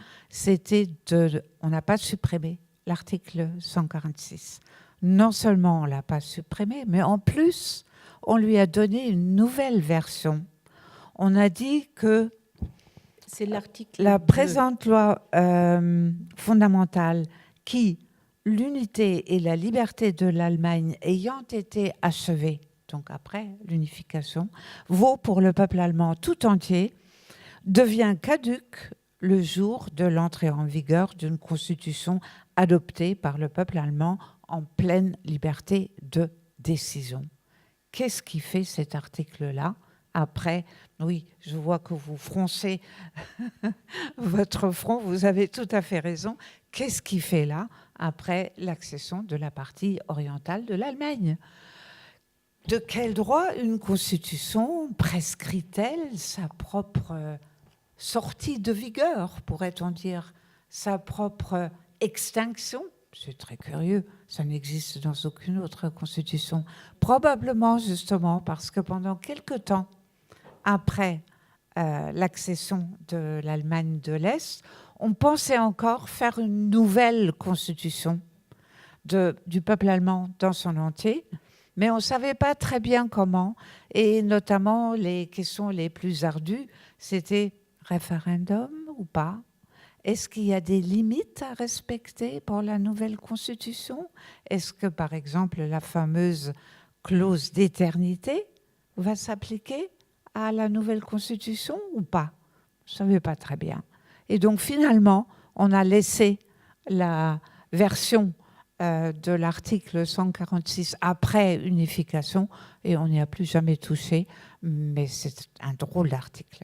on n'a pas supprimé l'article 146. Non seulement on ne l'a pas supprimé, mais en plus, on lui a donné une nouvelle version. On a dit que c'est l'article la 2. présente loi fondamentale qui, l'unité et la liberté de l'Allemagne ayant été achevées, donc après l'unification, vaut pour le peuple allemand tout entier, devient caduque le jour de l'entrée en vigueur d'une constitution adoptée par le peuple allemand en pleine liberté de décision. Qu'est-ce qui fait cet article-là ? Après, oui, je vois que vous froncez votre front, vous avez tout à fait raison. Qu'est-ce qui fait là, après l'accession de la partie orientale de l'Allemagne ? De quel droit une constitution prescrit-elle sa propre sortie de vigueur, pourrait-on dire, sa propre extinction ? C'est très curieux, ça n'existe dans aucune autre constitution. Probablement justement parce que pendant quelque temps, après l'accession de l'Allemagne de l'Est, on pensait encore faire une nouvelle constitution du peuple allemand dans son entier, mais on ne savait pas très bien comment, et notamment les questions les plus ardues, c'était référendum ou pas ? Est-ce qu'il y a des limites à respecter pour la nouvelle constitution ? Est-ce que, par exemple, la fameuse clause d'éternité va s'appliquer à la nouvelle constitution ou pas ? Je ne savais pas très bien. Et donc, finalement, on a laissé la version de l'article 146 après unification et on n'y a plus jamais touché, mais c'est un drôle d'article.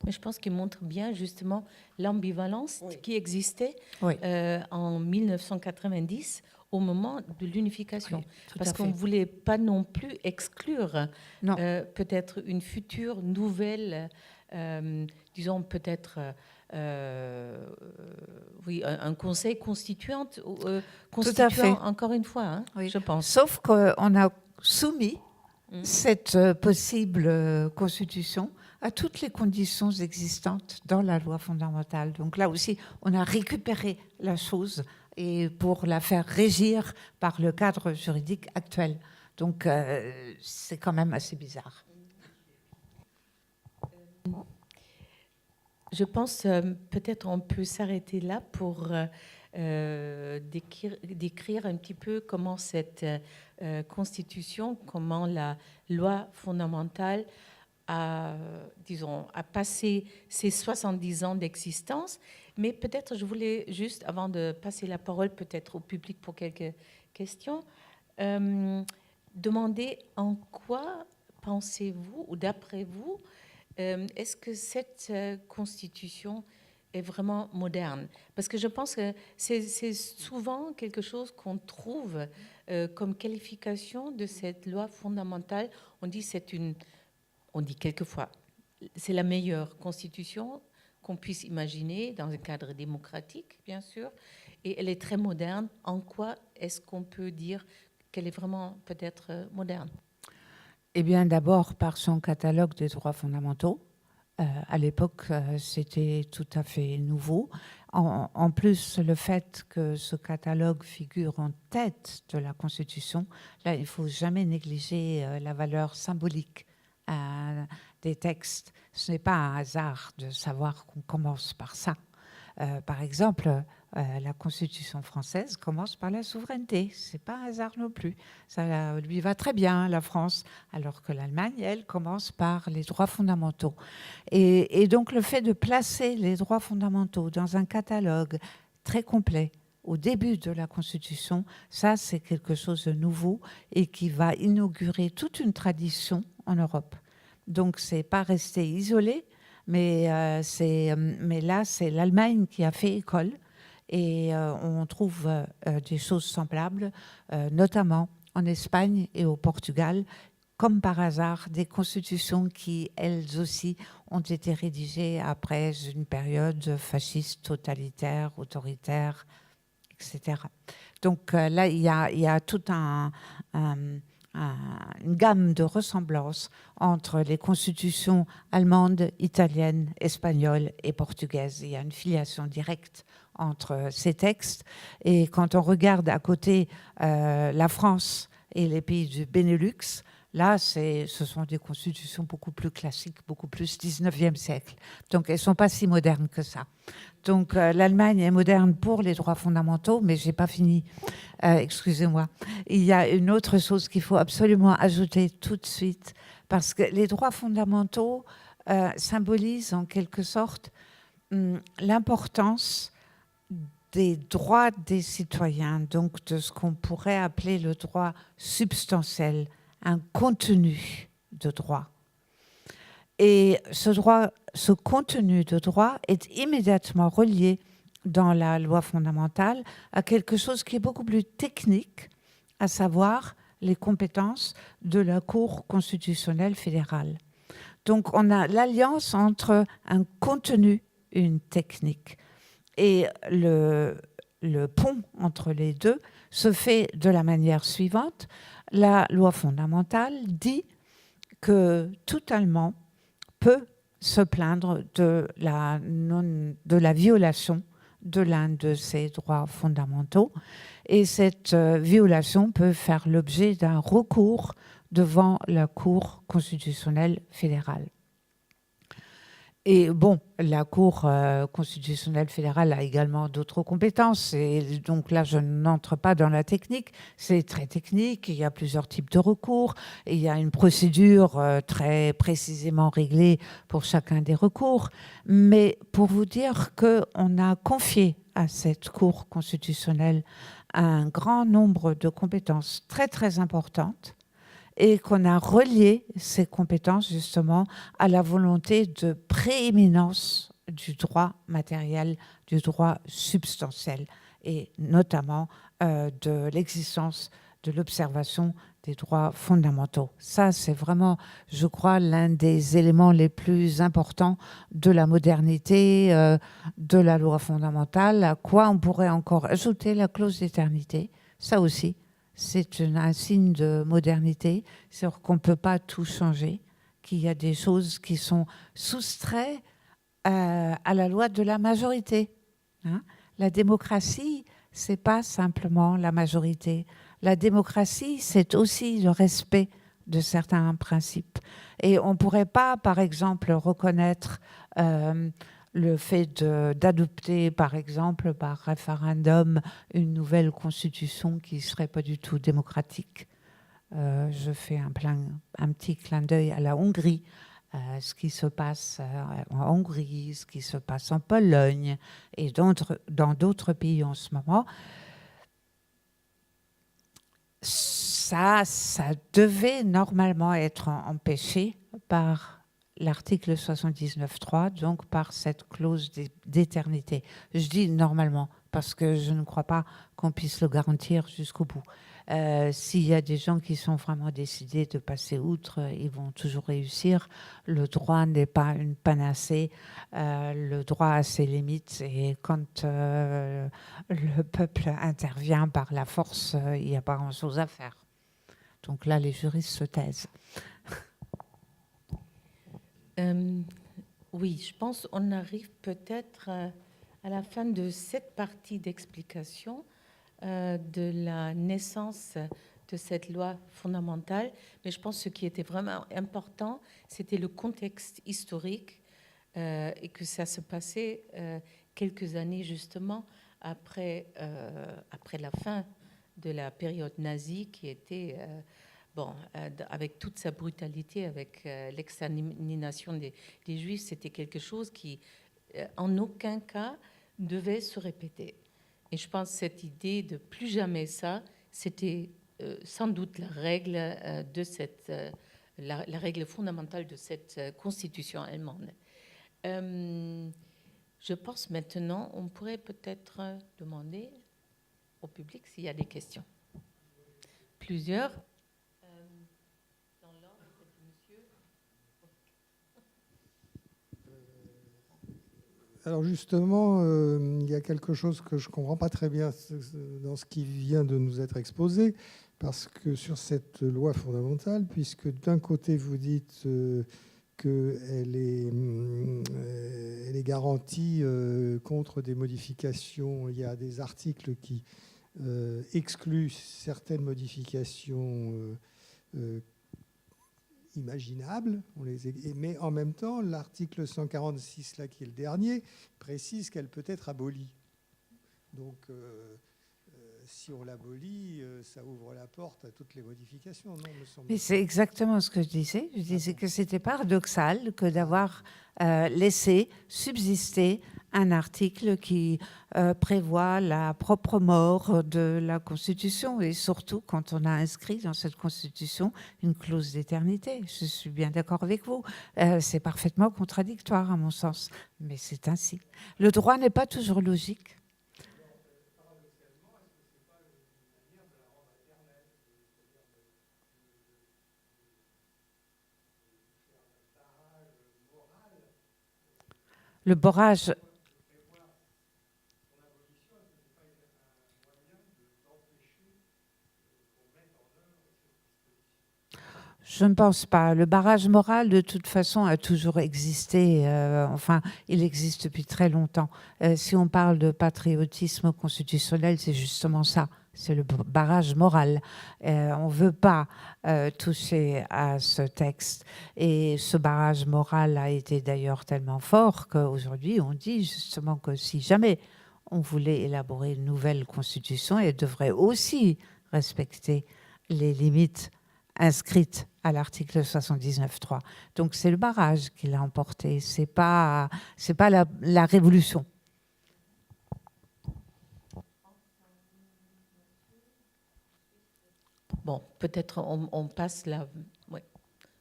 Mais je pense qu'il montre bien justement l'ambivalence qui existait en 1990 au moment de l'unification. Parce qu'on ne voulait pas non plus exclure peut-être une future nouvelle, disons peut-être un conseil constituant, encore une fois, je pense. Sauf qu'on a soumis cette possible constitution à toutes les conditions existantes dans la loi fondamentale. Donc là aussi, on a récupéré la chose et pour la faire régir par le cadre juridique actuel. Donc c'est quand même assez bizarre. Je pense peut-être on peut s'arrêter là pour décrire un petit peu comment cette constitution, comment la loi fondamentale a passé ses 70 ans d'existence. Mais peut-être je voulais juste, avant de passer la parole peut-être au public pour quelques questions, demander en quoi pensez-vous, ou d'après vous, est-ce que cette constitution est vraiment moderne? Parce que je pense que c'est souvent quelque chose qu'on trouve comme qualification de cette loi fondamentale. On dit quelquefois, c'est la meilleure constitution qu'on puisse imaginer dans un cadre démocratique, bien sûr, et elle est très moderne. En quoi est-ce qu'on peut dire qu'elle est vraiment peut-être moderne? Eh bien, d'abord par son catalogue des droits fondamentaux. À l'époque, c'était tout à fait nouveau. En plus, le fait que ce catalogue figure en tête de la Constitution, là, il ne faut jamais négliger la valeur symbolique des textes. Ce n'est pas un hasard de savoir qu'on commence par ça. Par exemple, la Constitution française commence par la souveraineté. Ce n'est pas un hasard non plus. Ça lui va très bien, la France, alors que l'Allemagne, elle, commence par les droits fondamentaux. Et donc, le fait de placer les droits fondamentaux dans un catalogue très complet au début de la Constitution, ça, c'est quelque chose de nouveau et qui va inaugurer toute une tradition en Europe. Donc, ce n'est pas resté isolé, mais là, c'est l'Allemagne qui a fait école et on trouve des choses semblables, notamment en Espagne et au Portugal, comme par hasard, des constitutions qui, elles aussi, ont été rédigées après une période fasciste, totalitaire, autoritaire, etc. Donc là, il y a toute une gamme de ressemblances entre les constitutions allemandes, italiennes, espagnoles et portugaises. Il y a une filiation directe entre ces textes. Et quand on regarde à côté la France et les pays du Benelux, là, ce sont des constitutions beaucoup plus classiques, beaucoup plus 19e siècle. Donc, elles ne sont pas si modernes que ça. Donc, l'Allemagne est moderne pour les droits fondamentaux, mais je n'ai pas fini. Excusez-moi. Il y a une autre chose qu'il faut absolument ajouter tout de suite, parce que les droits fondamentaux symbolisent en quelque sorte l'importance des droits des citoyens, donc de ce qu'on pourrait appeler le droit substantiel, un contenu de droit. Et ce contenu de droit est immédiatement relié dans la loi fondamentale à quelque chose qui est beaucoup plus technique, à savoir les compétences de la Cour constitutionnelle fédérale. Donc on a l'alliance entre un contenu et une technique. Et le pont entre les deux se fait de la manière suivante. La loi fondamentale dit que tout Allemand peut se plaindre de la violation de l'un de ses droits fondamentaux. Et cette violation peut faire l'objet d'un recours devant la Cour constitutionnelle fédérale. Et bon, la Cour constitutionnelle fédérale a également d'autres compétences. Et donc là, je n'entre pas dans la technique. C'est très technique. Il y a plusieurs types de recours. Et il y a une procédure très précisément réglée pour chacun des recours. Mais pour vous dire qu'on a confié à cette Cour constitutionnelle un grand nombre de compétences très, très importantes, et qu'on a relié ces compétences justement à la volonté de prééminence du droit matériel, du droit substantiel, et notamment de l'existence de l'observation des droits fondamentaux. Ça, c'est vraiment, je crois, l'un des éléments les plus importants de la modernité de la loi fondamentale, à quoi on pourrait encore ajouter la clause d'éternité, ça aussi. C'est un signe de modernité, c'est-à-dire qu'on ne peut pas tout changer, qu'il y a des choses qui sont soustraites à la loi de la majorité. Hein. La démocratie, ce n'est pas simplement la majorité. La démocratie, c'est aussi le respect de certains principes. Et on ne pourrait pas, par exemple, reconnaître le fait d'adopter, par exemple, par référendum, une nouvelle constitution qui ne serait pas du tout démocratique. Je fais un petit clin d'œil à la Hongrie, ce qui se passe en Hongrie, ce qui se passe en Pologne et dans d'autres pays en ce moment. Ça devait normalement être empêché par l'article 79.3, donc par cette clause d'éternité. Je dis normalement parce que je ne crois pas qu'on puisse le garantir jusqu'au bout. S'il y a des gens qui sont vraiment décidés de passer outre, ils vont toujours réussir. Le droit n'est pas une panacée. Le droit a ses limites et quand le peuple intervient par la force, il n'y a pas grand-chose à faire. Donc là, les juristes se taisent. Oui, je pense qu'on arrive peut-être à la fin de cette partie d'explication de la naissance de cette loi fondamentale. Mais je pense que ce qui était vraiment important, c'était le contexte historique et que ça se passait quelques années justement après la fin de la période nazie qui était, avec toute sa brutalité, avec l'extermination des Juifs, c'était quelque chose qui, en aucun cas, devait se répéter. Et je pense que cette idée de plus jamais ça, c'était sans doute la règle la règle fondamentale de cette constitution allemande. Je pense maintenant, on pourrait peut-être demander au public s'il y a des questions. Plusieurs. Dans l'ordre, c'est monsieur. Alors justement, il y a quelque chose que je ne comprends pas très bien dans ce qui vient de nous être exposé, parce que sur cette loi fondamentale, puisque d'un côté vous dites qu'elle est garantie contre des modifications, il y a des articles qui excluent certaines modifications imaginables, mais en même temps, l'article 146, là, qui est le dernier, précise qu'elle peut être abolie. Donc, si on l'abolit, ça ouvre la porte à toutes les modifications, non, me semble-t-il. Mais c'est exactement ce que je disais. Je disais que c'était paradoxal que d'avoir laissé subsister un article qui prévoit la propre mort de la Constitution, et surtout quand on a inscrit dans cette Constitution une clause d'éternité. Je suis bien d'accord avec vous. C'est parfaitement contradictoire à mon sens, mais c'est ainsi. Le droit n'est pas toujours logique. Le barrage. Je ne pense pas. Le barrage moral, de toute façon, a toujours existé. Enfin, il existe depuis très longtemps. Si on parle de patriotisme constitutionnel, c'est justement ça. C'est le barrage moral. On ne veut pas toucher à ce texte. Et ce barrage moral a été d'ailleurs tellement fort qu'aujourd'hui, on dit justement que si jamais on voulait élaborer une nouvelle constitution, elle devrait aussi respecter les limites inscrites à l'article 79.3. Donc c'est le barrage qui l'a emporté, c'est pas la révolution. Bon, peut-être on passe là, ouais,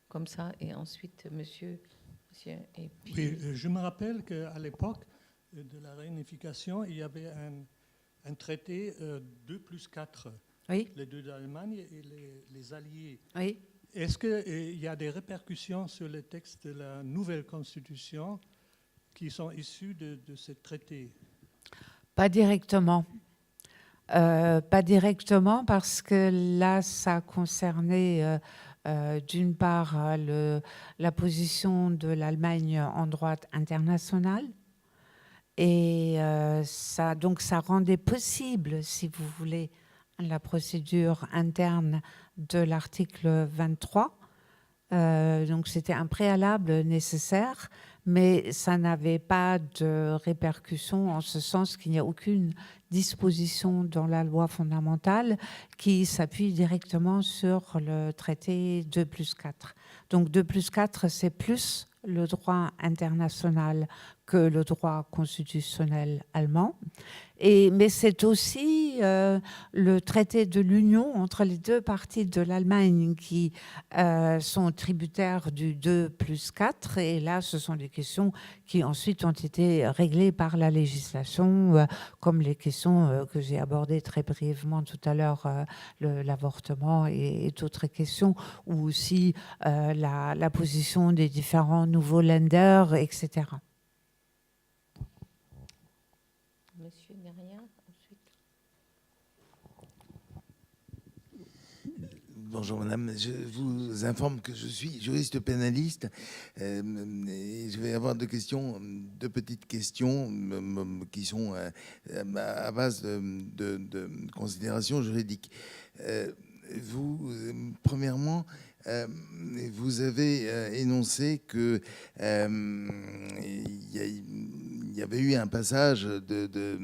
comme ça, et ensuite monsieur et puis... Oui, je me rappelle qu'à l'époque de la réunification, il y avait un traité 2+4, Oui. les deux d'Allemagne et les alliés. Oui. Est-ce qu'il y a des répercussions sur les textes de la nouvelle constitution qui sont issus de ce traité? Pas directement. Pas directement parce que là, ça concernait d'une part la position de l'Allemagne en droit international. Et ça rendait possible, si vous voulez, la procédure interne de l'article 23. Donc c'était un préalable nécessaire, mais ça n'avait pas de répercussion en ce sens qu'il n'y a aucune disposition dans la loi fondamentale qui s'appuie directement sur le traité 2+4. Donc 2+4, c'est plus le droit international que le droit constitutionnel allemand. Mais c'est aussi le traité de l'Union entre les deux parties de l'Allemagne qui sont tributaires du 2+4. Et là, ce sont des questions qui ensuite ont été réglées par la législation, comme les questions que j'ai abordées très brièvement tout à l'heure, l'avortement et d'autres questions, ou aussi la position des différents nouveaux Länder, etc. Monsieur derrière, ensuite. Bonjour madame, je vous informe que je suis juriste pénaliste et je vais avoir deux petites questions qui sont à base de considérations juridiques. Premièrement, vous avez énoncé que il y avait eu un passage de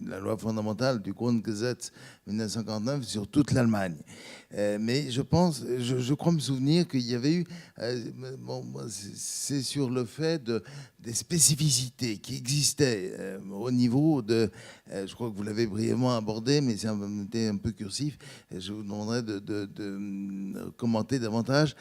la loi fondamentale du Grundgesetz 1949 sur toute l'Allemagne. Mais je crois me souvenir qu'il y avait eu, c'est sur le fait des spécificités qui existaient au niveau de, je crois que vous l'avez brièvement abordé, mais c'était un peu cursif. Je vous demanderai de commenter davantage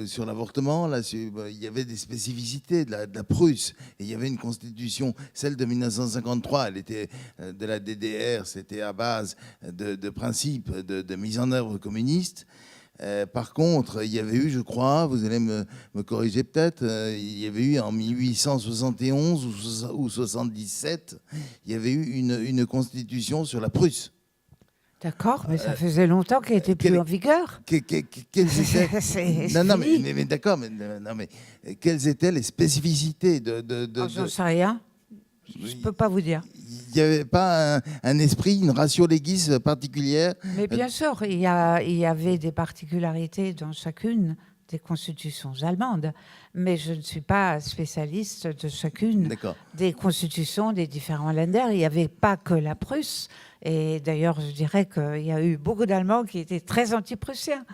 sur l'avortement. Là, il y avait des spécificités de la Prusse. Et il y avait une constitution, celle de 1953, elle était de la DDR, c'était à base de principes de mise en œuvre communiste. Par contre, il y avait eu, je crois, vous allez me corriger peut-être, il y avait eu en 1871 ou 77, il y avait eu une constitution sur la Prusse. D'accord, mais ça faisait longtemps qu'elle n'était plus en vigueur. Quelles étaient... Non, mais d'accord, mais quelles étaient les spécificités J'en sais rien. Je ne peux pas vous dire. Il n'y avait pas un esprit, une ratio legis particulière? Mais bien sûr, il y avait des particularités dans chacune des constitutions allemandes. Mais je ne suis pas spécialiste de chacune des constitutions des différents Länder. Il n'y avait pas que la Prusse. Et d'ailleurs, je dirais qu'il y a eu beaucoup d'Allemands qui étaient très anti-prussiens.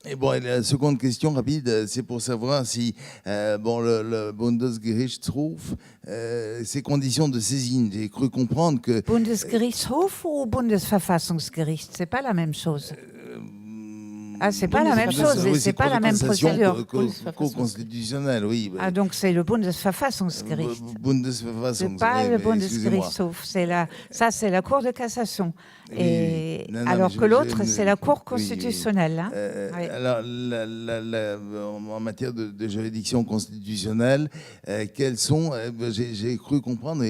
Et bon, la seconde question rapide, c'est pour savoir si le Bundesgerichtshof, ses conditions de saisine, j'ai cru comprendre que... Bundesgerichtshof ou Bundesverfassungsgericht, c'est pas la même chose. Ah, c'est pas la même chose et c'est pas la même procédure. Co-constitutionnelle, oui. Ah, donc c'est le Bundesverfassungsgericht. C'est pas le Bundesgerichtshof, c'est la Cour de cassation. Et alors que l'autre, c'est la Cour constitutionnelle. Hein. Oui. Alors, en matière de juridiction constitutionnelle, quelles sont... j'ai cru comprendre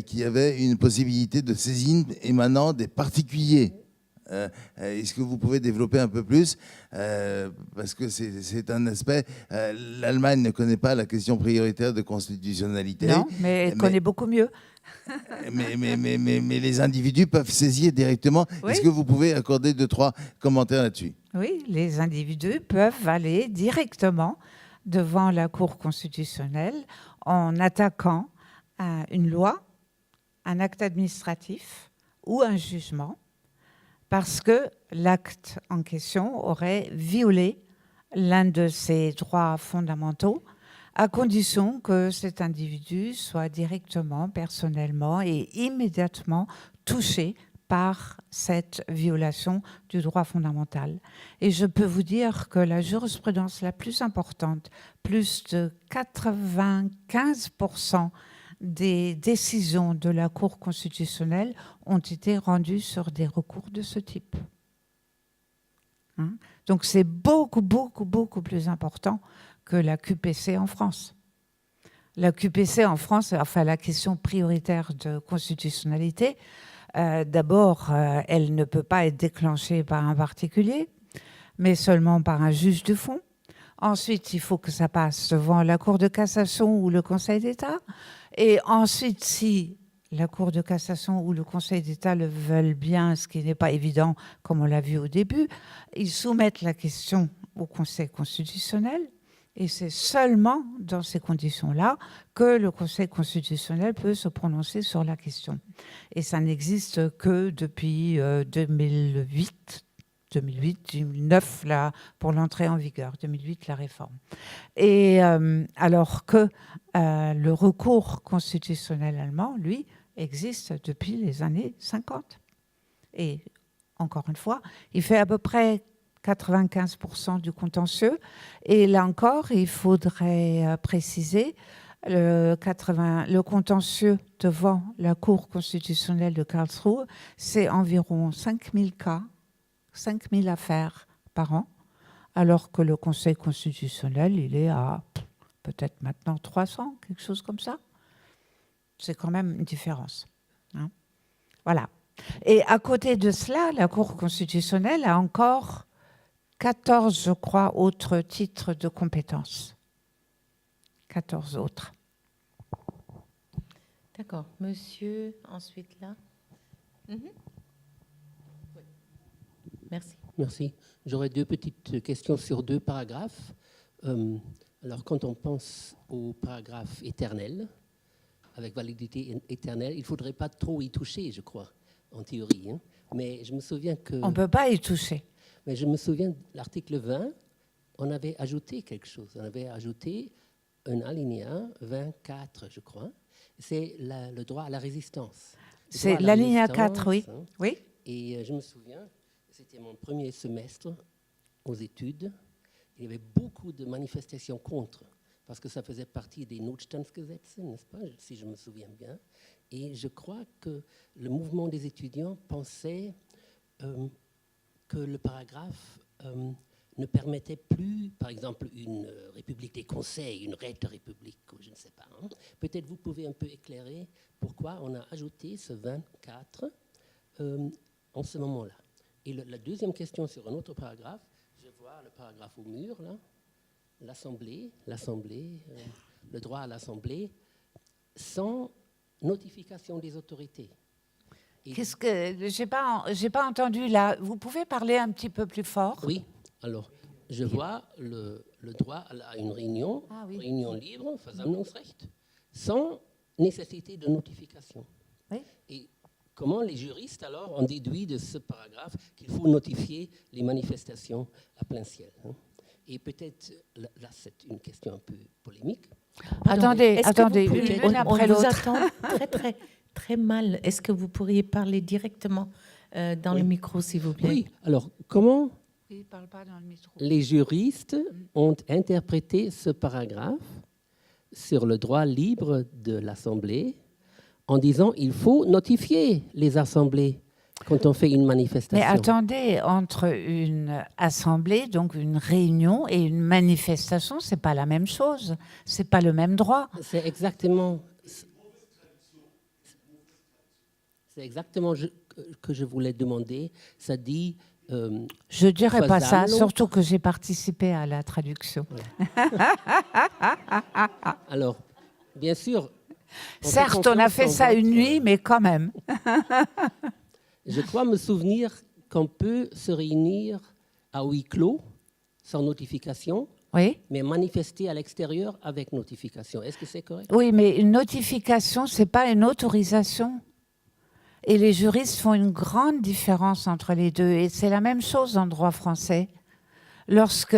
qu'il y avait une possibilité de saisine émanant des particuliers. Est-ce que vous pouvez développer un peu plus parce que c'est un aspect. L'Allemagne ne connaît pas la question prioritaire de constitutionnalité. Non, mais elle connaît beaucoup mieux. mais les individus peuvent saisir directement. Oui. Est-ce que vous pouvez accorder 2-3 commentaires là-dessus? Oui, les individus peuvent aller directement devant la Cour constitutionnelle en attaquant une loi, un acte administratif ou un jugement, parce que l'acte en question aurait violé l'un de ses droits fondamentaux, à condition que cet individu soit directement, personnellement et immédiatement touché par cette violation du droit fondamental. Et je peux vous dire que la jurisprudence la plus importante, plus de 95% des décisions de la Cour constitutionnelle ont été rendues sur des recours de ce type. Donc c'est beaucoup, beaucoup, beaucoup plus important que la QPC en France. La QPC en France, enfin la question prioritaire de constitutionnalité, d'abord, elle ne peut pas être déclenchée par un particulier, mais seulement par un juge du fond. Ensuite, il faut que ça passe devant la Cour de cassation ou le Conseil d'État. Et ensuite, si la Cour de cassation ou le Conseil d'État le veulent bien, ce qui n'est pas évident, comme on l'a vu au début, ils soumettent la question au Conseil constitutionnel. Et c'est seulement dans ces conditions-là que le Conseil constitutionnel peut se prononcer sur la question. Et ça n'existe que depuis 2008, 2009 là, pour l'entrée en vigueur, 2008 la réforme. Et alors que le recours constitutionnel allemand, lui, existe depuis les années 50. Et encore une fois, il fait à peu près 95% du contentieux. Et là encore, il faudrait préciser le contentieux devant la Cour constitutionnelle de Karlsruhe, c'est environ 5000 cas, 5000 affaires par an, alors que le Conseil constitutionnel, il est à peut-être maintenant 300, quelque chose comme ça. C'est quand même une différence. Hein. Voilà. Et à côté de cela, la Cour constitutionnelle a encore 14, je crois, autres titres de compétences. 14 autres. D'accord. Monsieur, ensuite là. Mhm. Oui. Merci. Merci. J'aurais deux petites questions sur deux paragraphes. Alors, quand on pense au paragraphe éternel, avec validité éternelle, il ne faudrait pas trop y toucher, je crois, en théorie. Hein. Mais je me souviens que... On ne peut pas y toucher. Mais je me souviens de l'article 20, on avait ajouté quelque chose. On avait ajouté un alinéa 24, je crois. C'est le droit à la résistance. C'est l'alinéa 4, oui. Hein. Oui. Et je me souviens, c'était mon premier semestre aux études. Il y avait beaucoup de manifestations contre, parce que ça faisait partie des Notstandsgesetze, n'est-ce pas, si je me souviens bien. Et je crois que le mouvement des étudiants pensait que le paragraphe ne permettait plus, par exemple, une république des conseils, une république, ou je ne sais pas. Hein. Peut-être vous pouvez un peu éclairer pourquoi on a ajouté ce 24 en ce moment-là. Et la deuxième question sur un autre paragraphe, je vois le paragraphe au mur, là, l'Assemblée, le droit à l'Assemblée, sans notification des autorités. Qu'est-ce que j'ai pas entendu là. Vous pouvez parler un petit peu plus fort? Oui. Alors, je vois le droit à une réunion, réunion libre, Versammlungsrecht, sans nécessité de notification. Oui. Et comment les juristes, alors, ont déduit de ce paragraphe qu'il faut notifier les manifestations à plein ciel, hein. Et peut-être, là, c'est une question un peu polémique. Pardon, Attendez, est-ce que attendez, vous pourriez- une après on vous l'autre. attend très, très, très mal. Est-ce que vous pourriez parler directement dans le micro, s'il vous plaît? Oui, alors, comment Il parle pas dans le micro. les juristes ont interprété ce paragraphe sur le droit libre de l'Assemblée en disant il faut notifier les assemblées quand on fait une manifestation. Mais attendez, entre une assemblée, donc une réunion, et une manifestation, c'est pas la même chose. C'est pas le même droit. C'est exactement que je voulais demander. Ça dit Je dirais pas ça, Versammlung. surtout que j'ai participé à la traduction. alors, bien sûr. Certes, on a fait ça une nuit, mais quand même. Je crois me souvenir qu'on peut se réunir à huis clos, sans notification, Oui. mais manifester à l'extérieur avec notification. Est-ce que c'est correct? Oui, mais une notification, c'est pas une autorisation. Et les juristes font une grande différence entre les deux. Et c'est la même chose en droit français. Lorsque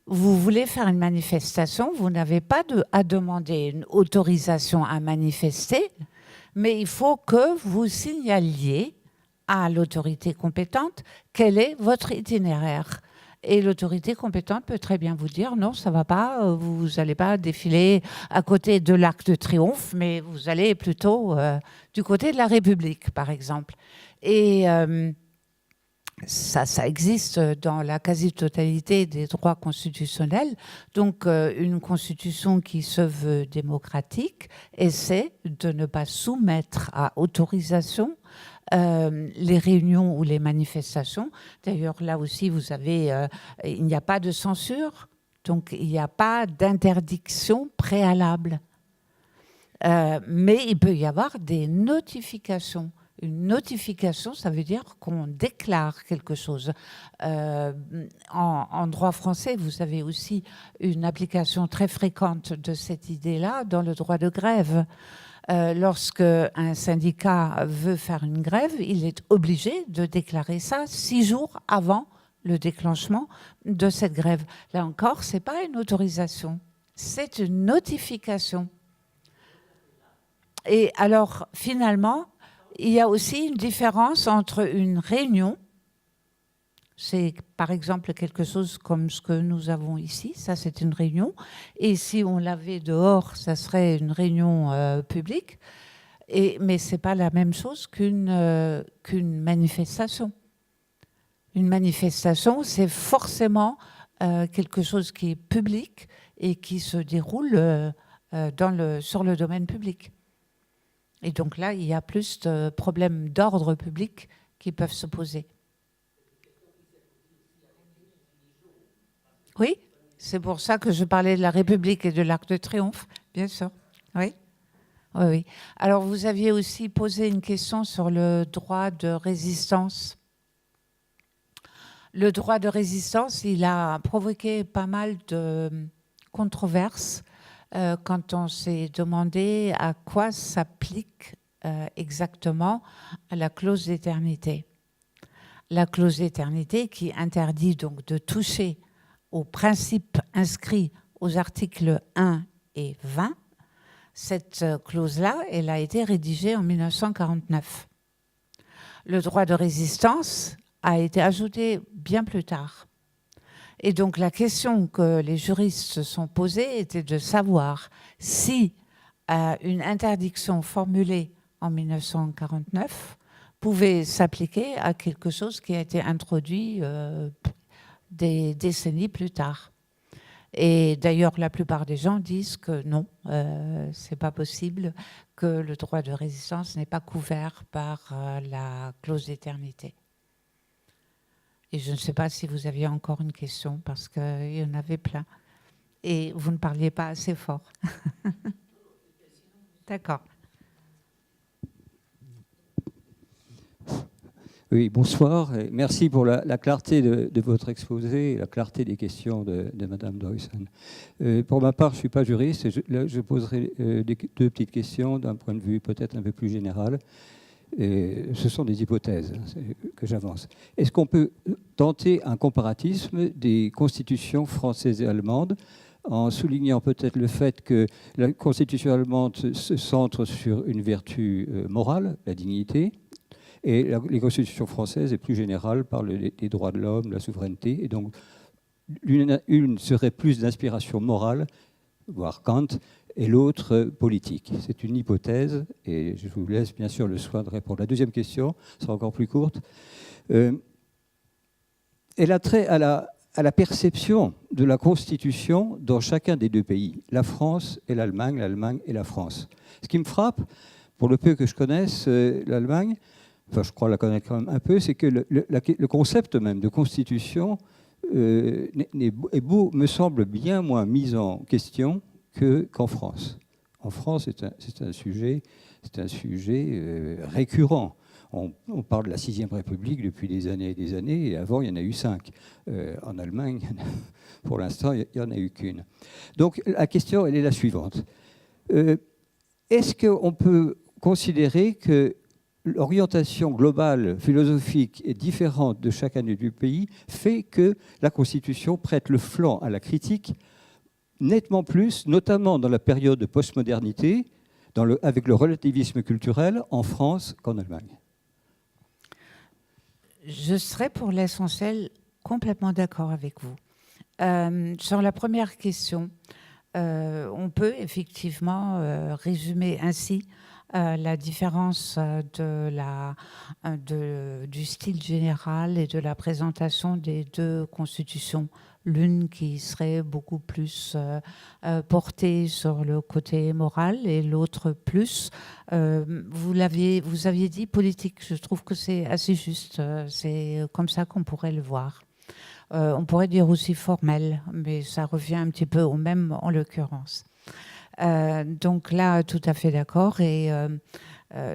vous voulez faire une manifestation, vous n'avez pas à demander une autorisation à manifester, mais il faut que vous signaliez à l'autorité compétente quel est votre itinéraire. Et l'autorité compétente peut très bien vous dire non, ça ne va pas, vous n'allez pas défiler à côté de l'Arc de Triomphe, mais vous allez plutôt du côté de la République, par exemple. Et ça existe dans la quasi-totalité des droits constitutionnels. Donc, une constitution qui se veut démocratique essaie de ne pas soumettre à autorisation les réunions ou les manifestations. D'ailleurs, là aussi, vous avez, il n'y a pas de censure, donc il n'y a pas d'interdiction préalable. Mais il peut y avoir des notifications. Une notification, ça veut dire qu'on déclare quelque chose. En droit français, vous avez aussi une application très fréquente de cette idée-là dans le droit de grève. Lorsque un syndicat veut faire une grève, il est obligé de déclarer ça 6 jours avant le déclenchement de cette grève. Là encore, ce n'est pas une autorisation, c'est une notification. Et alors, finalement, il y a aussi une différence entre une réunion, c'est par exemple quelque chose comme ce que nous avons ici, ça c'est une réunion, et si on l'avait dehors, ça serait une réunion publique, mais ce n'est pas la même chose qu'une manifestation. Une manifestation, c'est forcément quelque chose qui est public et qui se déroule sur le domaine public. Et donc là, il y a plus de problèmes d'ordre public qui peuvent se poser. Oui, c'est pour ça que je parlais de la République et de l'Arc de Triomphe, bien sûr. Oui. Oui, oui. Alors, vous aviez aussi posé une question sur le droit de résistance. Le droit de résistance, il a provoqué pas mal de controverses quand on s'est demandé à quoi s'applique exactement la clause d'éternité. La clause d'éternité qui interdit donc de toucher aux principes inscrits aux articles 1 et 20. Cette clause-là, elle a été rédigée en 1949. Le droit de résistance a été ajouté bien plus tard. Et donc la question que les juristes se sont posées était de savoir si une interdiction formulée en 1949 pouvait s'appliquer à quelque chose qui a été introduit des décennies plus tard. Et d'ailleurs, la plupart des gens disent que non, c'est pas possible, que le droit de résistance n'est pas couvert par la clause d'éternité. Et je ne sais pas si vous aviez encore une question, parce qu'il y en avait plein. Et vous ne parliez pas assez fort. D'accord. Oui, bonsoir. Et merci pour la clarté de votre exposé et la clarté des questions de Madame Duyssen. Pour ma part, je ne suis pas juriste. Je poserai deux petites questions d'un point de vue peut-être un peu plus général. Ce sont des hypothèses que j'avance. Est-ce qu'on peut tenter un comparatisme des constitutions françaises et allemandes en soulignant peut-être le fait que la constitution allemande se centre sur une vertu morale, la dignité, et les constitutions françaises et plus générales parlent des droits de l'homme, de la souveraineté, et donc une serait plus d'inspiration morale, voire Kant, et l'autre politique. C'est une hypothèse, et je vous laisse bien sûr le soin de répondre. La deuxième question sera encore plus courte. Elle a trait à la perception de la Constitution dans chacun des deux pays, la France et l'Allemagne et la France. Ce qui me frappe, pour le peu que je connaisse l'Allemagne, enfin je crois la connaître quand même un peu, c'est que le concept même de Constitution me semble bien moins mis en question qu'en France. En France, c'est un sujet récurrent. On parle de la 6e République depuis des années et des années, et avant, il y en a eu 5. En Allemagne, pour l'instant, il n'y en a eu qu'une. Donc, la question, elle est la suivante. Est-ce qu'on peut considérer que l'orientation globale philosophique est différente de chacun des deux pays, fait que la Constitution prête le flanc à la critique nettement plus, notamment dans la période de postmodernité, avec le relativisme culturel en France qu'en Allemagne? Je serais pour l'essentiel complètement d'accord avec vous. Sur la première question, on peut effectivement résumer ainsi la différence du style général et de la présentation des deux constitutions. L'une qui serait beaucoup plus portée sur le côté moral et l'autre plus, vous aviez dit politique. Je trouve que c'est assez juste. C'est comme ça qu'on pourrait le voir. On pourrait dire aussi formel, mais ça revient un petit peu au même en l'occurrence. Donc là, tout à fait d'accord. Et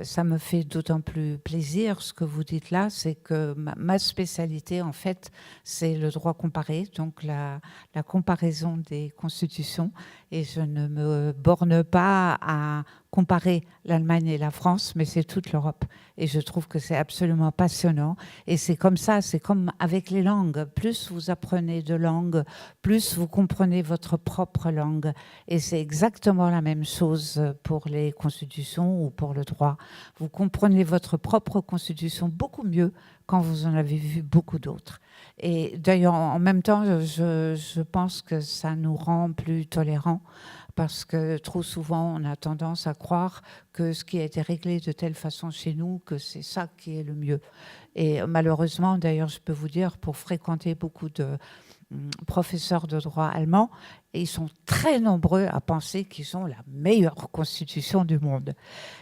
ça me fait d'autant plus plaisir ce que vous dites là, c'est que ma spécialité, en fait, c'est le droit comparé, donc la comparaison des constitutions. Et je ne me borne pas à comparer l'Allemagne et la France, mais c'est toute l'Europe. Et je trouve que c'est absolument passionnant. Et c'est comme ça, c'est comme avec les langues. Plus vous apprenez de langues, plus vous comprenez votre propre langue. Et c'est exactement la même chose pour les constitutions ou pour le droit. Vous comprenez votre propre constitution beaucoup mieux quand vous en avez vu beaucoup d'autres. Et d'ailleurs, en même temps, je pense que ça nous rend plus tolérants, parce que trop souvent, on a tendance à croire que ce qui a été réglé de telle façon chez nous, que c'est ça qui est le mieux. Et malheureusement, d'ailleurs, je peux vous dire, pour fréquenter beaucoup professeurs de droit allemand et ils sont très nombreux à penser qu'ils ont la meilleure constitution du monde.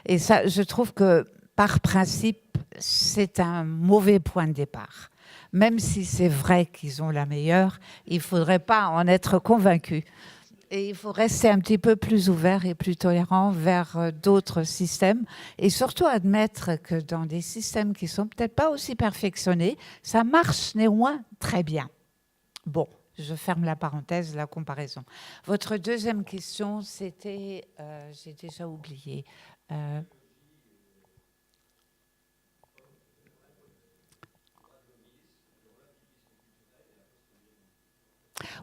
Et ça, je trouve que par principe, c'est un mauvais point de départ. Même si c'est vrai qu'ils ont la meilleure, il ne faudrait pas en être convaincu. Et il faut rester un petit peu plus ouvert et plus tolérant vers d'autres systèmes et surtout admettre que dans des systèmes qui ne sont peut-être pas aussi perfectionnés, ça marche néanmoins très bien. Bon, je ferme la parenthèse, la comparaison. Votre deuxième question, c'était, j'ai déjà oublié.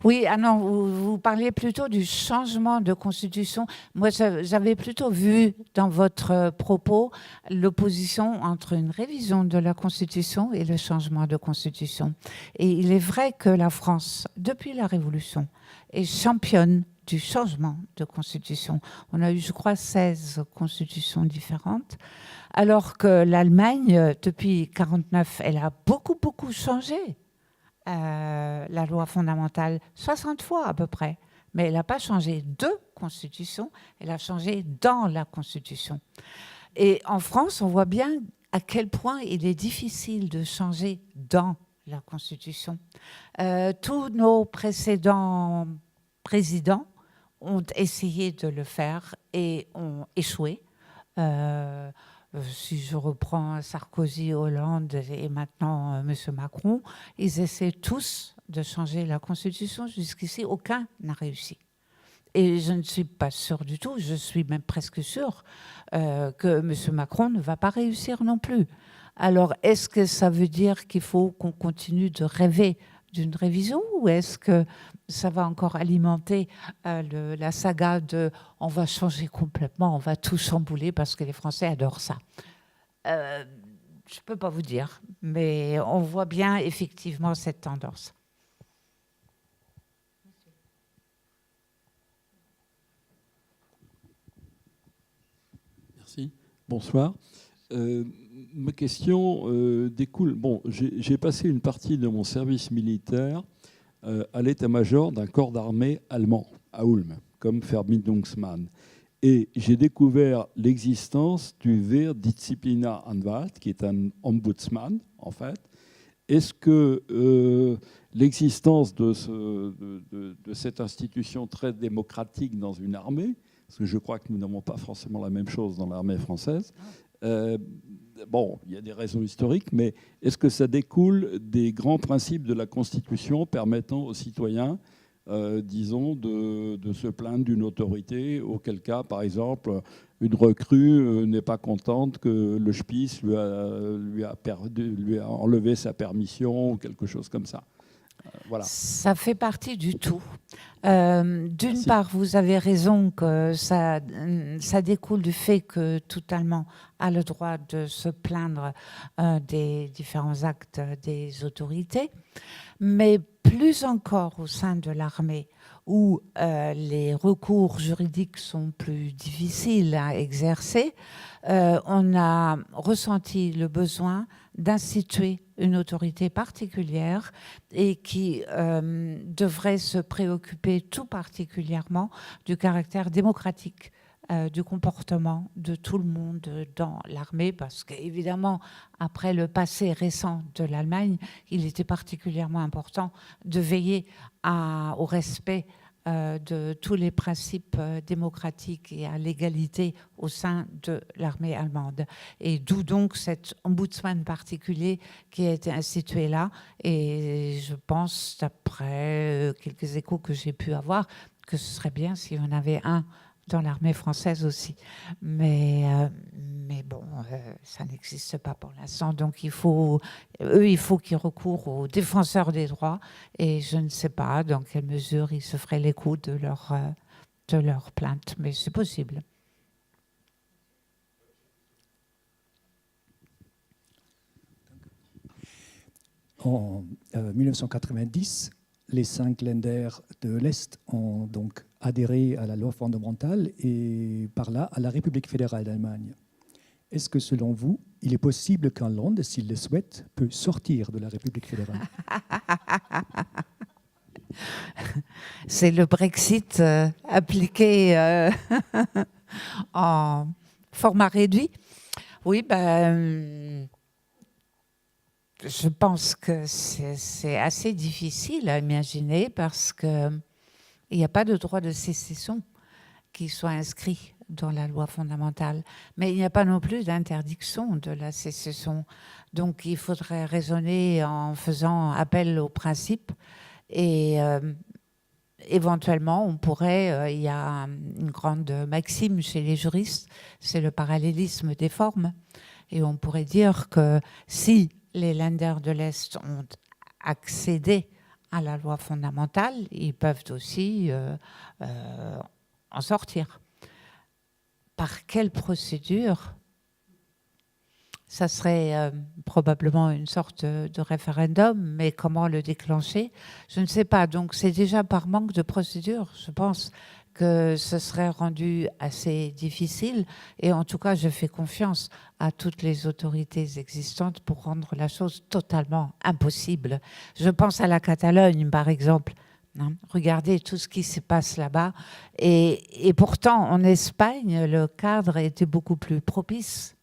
Oui, ah non, vous parliez plutôt du changement de constitution. Moi, j'avais plutôt vu dans votre propos l'opposition entre une révision de la constitution et le changement de constitution. Et il est vrai que la France, depuis la Révolution, est championne du changement de constitution. On a eu, je crois, 16 constitutions différentes, alors que l'Allemagne, depuis 1949, elle a beaucoup, beaucoup changé. La loi fondamentale 60 fois à peu près, mais elle n'a pas changé de constitution, elle a changé dans la constitution. Et en France, on voit bien à quel point il est difficile de changer dans la constitution. Tous nos précédents présidents ont essayé de le faire et ont échoué. Si je reprends Sarkozy, Hollande et maintenant M. Macron, ils essaient tous de changer la Constitution. Jusqu'ici, aucun n'a réussi. Et je ne suis pas sûre du tout, je suis même presque sûre que M. Macron ne va pas réussir non plus. Alors, est-ce que ça veut dire qu'il faut qu'on continue de rêver d'une révision ou est-ce que ça va encore alimenter la saga de on va changer complètement, on va tout chambouler parce que les Français adorent ça. Je ne peux pas vous dire, mais on voit bien effectivement cette tendance. Merci. Bonsoir. Ma question découle. Bon, j'ai passé une partie de mon service militaire à l'état-major d'un corps d'armée allemand, à Ulm, comme Verbindungsmann. Et j'ai découvert l'existence du Wehrdisziplinarnwalt, qui est un ombudsman, en fait. Est-ce que l'existence de cette institution très démocratique dans une armée, parce que je crois que nous n'avons pas forcément la même chose dans l'armée française, bon, il y a des raisons historiques, mais est-ce que ça découle des grands principes de la Constitution permettant aux citoyens, disons, de se plaindre d'une autorité, auquel cas, par exemple, une recrue n'est pas contente que le Spitz lui a enlevé sa permission ou quelque chose comme ça. Voilà. Ça fait partie du tout. D'une part, vous avez raison que ça découle du fait que tout Allemand a le droit de se plaindre des différents actes des autorités, mais plus encore au sein de l'armée, où les recours juridiques sont plus difficiles à exercer, on a ressenti le besoin d'instituer une autorité particulière et qui devrait se préoccuper tout particulièrement du caractère démocratique du comportement de tout le monde dans l'armée, parce qu'évidemment, après le passé récent de l'Allemagne, il était particulièrement important de veiller au respect de tous les principes démocratiques et à l'égalité au sein de l'armée allemande. Et d'où donc cet ombudsman particulier qui a été institué là. Et je pense, d'après quelques échos que j'ai pu avoir, que ce serait bien s'il y en avait un dans l'armée française aussi. Mais bon, ça n'existe pas pour l'instant. Donc il faut qu'ils recourent aux défenseurs des droits. Et je ne sais pas dans quelle mesure ils se feraient l'écho de leur plainte. Mais c'est possible. En 1990, les 5 Länder de l'Est ont donc adhéré à la loi fondamentale et par là à la République fédérale d'Allemagne. Est-ce que selon vous, il est possible qu'un land, s'il le souhaite, peut sortir de la République fédérale? C'est le Brexit appliqué en format réduit. Oui, ben, je pense que c'est assez difficile à imaginer parce qu'il n'y a pas de droit de sécession qui soit inscrit dans la loi fondamentale. Mais il n'y a pas non plus d'interdiction de la sécession. Donc il faudrait raisonner en faisant appel aux principes et éventuellement on pourrait, il y a une grande maxime chez les juristes, c'est le parallélisme des formes. Et on pourrait dire que si les Länder de l'Est ont accédé à la loi fondamentale, ils peuvent aussi en sortir. Par quelle procédure? Ça serait probablement une sorte de référendum, mais comment le déclencher? Je ne sais pas. Donc c'est déjà par manque de procédure, je pense, que ce serait rendu assez difficile. Et en tout cas, je fais confiance à toutes les autorités existantes pour rendre la chose totalement impossible. Je pense à la Catalogne, par exemple. Regardez tout ce qui se passe là-bas. Et pourtant, en Espagne, le cadre était beaucoup plus propice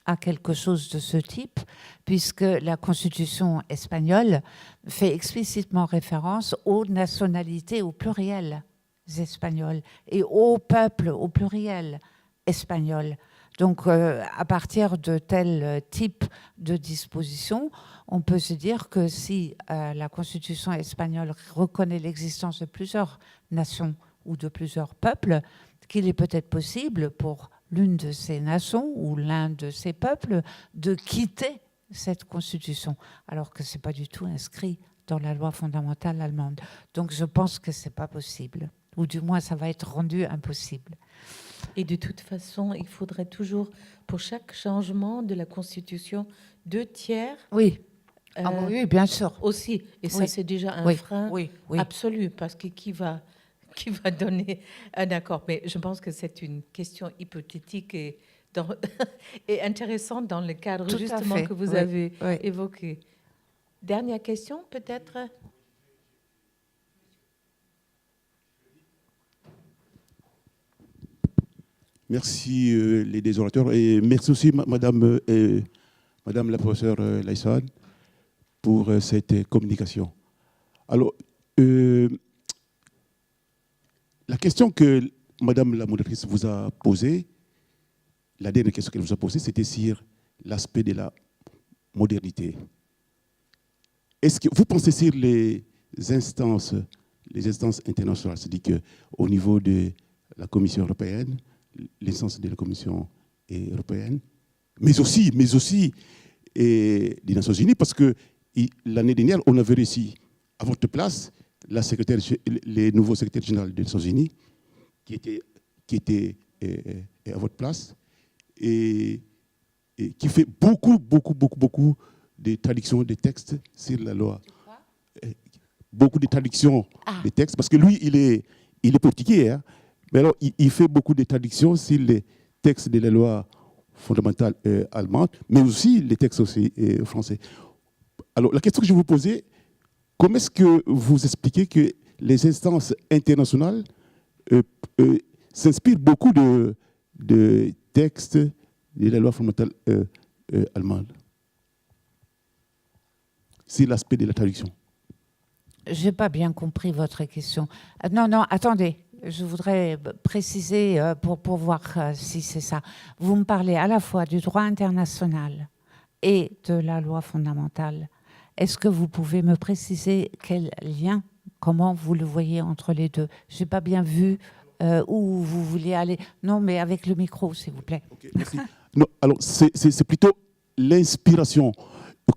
à quelque chose de ce type, puisque la Constitution espagnole fait explicitement référence aux nationalités au pluriel espagnols et au peuple au pluriel espagnol. Donc, à partir de tel type de disposition, on peut se dire que si la Constitution espagnole reconnaît l'existence de plusieurs nations ou de plusieurs peuples, qu'il est peut-être possible pour l'une de ces nations ou l'un de ces peuples de quitter cette Constitution, alors que ce n'est pas du tout inscrit dans la loi fondamentale allemande. Donc, je pense que ce n'est pas possible, ou du moins, ça va être rendu impossible. Et de toute façon, il faudrait toujours, pour chaque changement de la Constitution, 2/3. Oui, oui, bien sûr. Aussi. Et ça, c'est déjà un frein absolu, parce que qui va donner un accord? Mais je pense que c'est une question hypothétique et intéressante dans le cadre Tout justement que vous avez évoqué. Dernière question, peut-être? Merci les deux orateurs et merci aussi Madame la professeure Laysan pour cette communication. Alors, la question que Madame la modératrice vous a posée, la dernière question qu'elle vous a posée, c'était sur l'aspect de la modernité. Est-ce que vous pensez sur les instances internationales, c'est-à-dire qu'au niveau de la Commission européenne, l'instance de la Commission européenne, mais aussi des Nations Unies, parce que l'année dernière, on avait réussi à votre place les nouveaux secrétaires généraux des Nations Unies qui étaient à votre place et qui fait beaucoup de traductions de textes sur la loi. Beaucoup de traductions de textes, parce que lui, il est portugais, hein. Mais alors, il fait beaucoup de traductions sur les textes de la loi fondamentale allemande, mais aussi les textes aussi, français. Alors, la question que je vous posais, comment est-ce que vous expliquez que les instances internationales s'inspirent beaucoup de textes de la loi fondamentale allemande sur l'aspect de la traduction? Je n'ai pas bien compris votre question. Non, attendez. Je voudrais préciser pour voir si c'est ça. Vous me parlez à la fois du droit international et de la loi fondamentale. Est-ce que vous pouvez me préciser quel lien, comment vous le voyez entre les deux? Je n'ai pas bien vu où vous voulez aller. Non, mais avec le micro, s'il vous plaît. Okay, merci. Non, alors, c'est plutôt l'inspiration.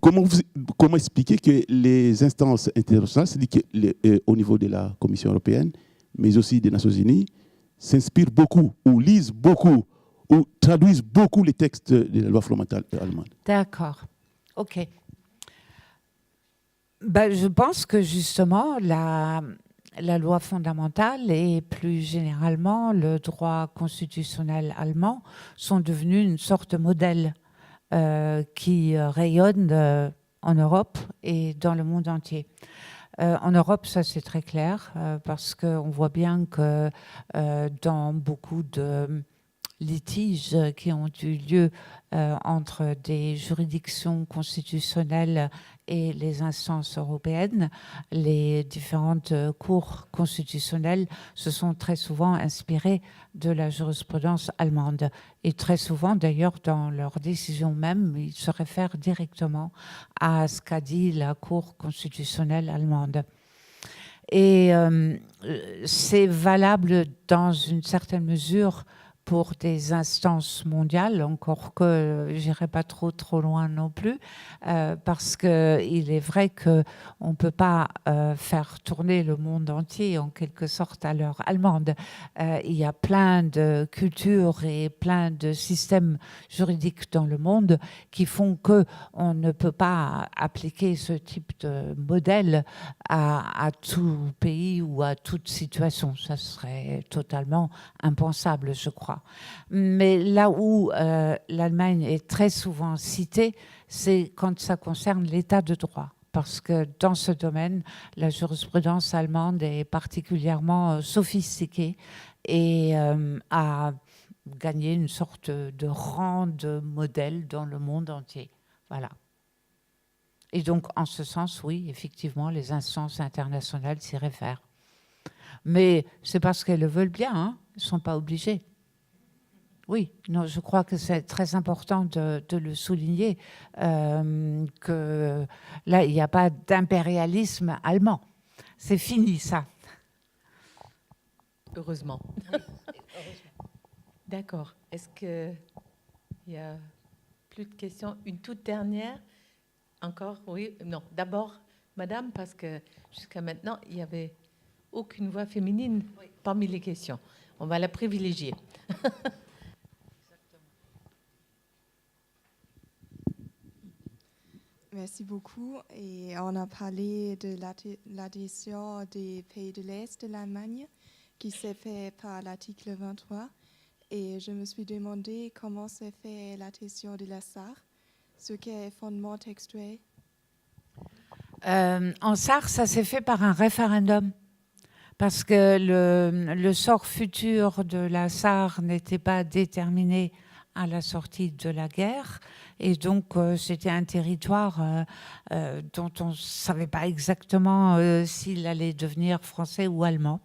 Comment expliquer que les instances internationales, c'est-à-dire qu'au niveau de la Commission européenne, mais aussi des Nations Unies, s'inspirent beaucoup, ou lisent beaucoup, ou traduisent beaucoup les textes de la loi fondamentale allemande? D'accord. OK. Je pense que justement, la loi fondamentale et plus généralement le droit constitutionnel allemand sont devenus une sorte de modèle qui rayonne en Europe et dans le monde entier. En Europe, ça c'est très clair, parce qu'on voit bien que dans beaucoup de litiges qui ont eu lieu entre des juridictions constitutionnelles et les instances européennes, les différentes cours constitutionnelles se sont très souvent inspirées de la jurisprudence allemande. Et très souvent, d'ailleurs, dans leurs décisions même, ils se réfèrent directement à ce qu'a dit la Cour constitutionnelle allemande. Et c'est valable dans une certaine mesure pour des instances mondiales, encore que je n'irai pas trop loin non plus, parce qu'il est vrai qu'on ne peut pas faire tourner le monde entier en quelque sorte à l'heure allemande. Il y a plein de cultures et plein de systèmes juridiques dans le monde qui font qu'on ne peut pas appliquer ce type de modèle à tout pays ou à toute situation. Ça serait totalement impensable, je crois. Mais là où l'Allemagne est très souvent citée, c'est quand ça concerne l'état de droit. Parce que dans ce domaine, la jurisprudence allemande est particulièrement sophistiquée et a gagné une sorte de rang de modèle dans le monde entier. Voilà. Et donc, en ce sens, oui, effectivement, les instances internationales s'y réfèrent. Mais c'est parce qu'elles le veulent bien, hein. Elles ne sont pas obligées. Oui, non, je crois que c'est très important de le souligner, que là, il n'y a pas d'impérialisme allemand. C'est fini, ça. Heureusement. D'accord. Est-ce qu'il y a plus de questions? Une toute dernière? Encore? Oui? Non. D'abord, madame, parce que jusqu'à maintenant, il n'y avait aucune voix féminine parmi les questions. On va la privilégier. Merci beaucoup. Et on a parlé de l'adhésion des pays de l'Est de l'Allemagne qui s'est fait par l'article 23. Et je me suis demandé comment s'est fait l'adhésion de la Sarre, ce qui est fondement textuel. En Sarre, ça s'est fait par un référendum. Parce que le sort futur de la Sarre n'était pas déterminé à la sortie de la guerre. Et donc, c'était un territoire dont on ne savait pas exactement s'il allait devenir français ou allemand.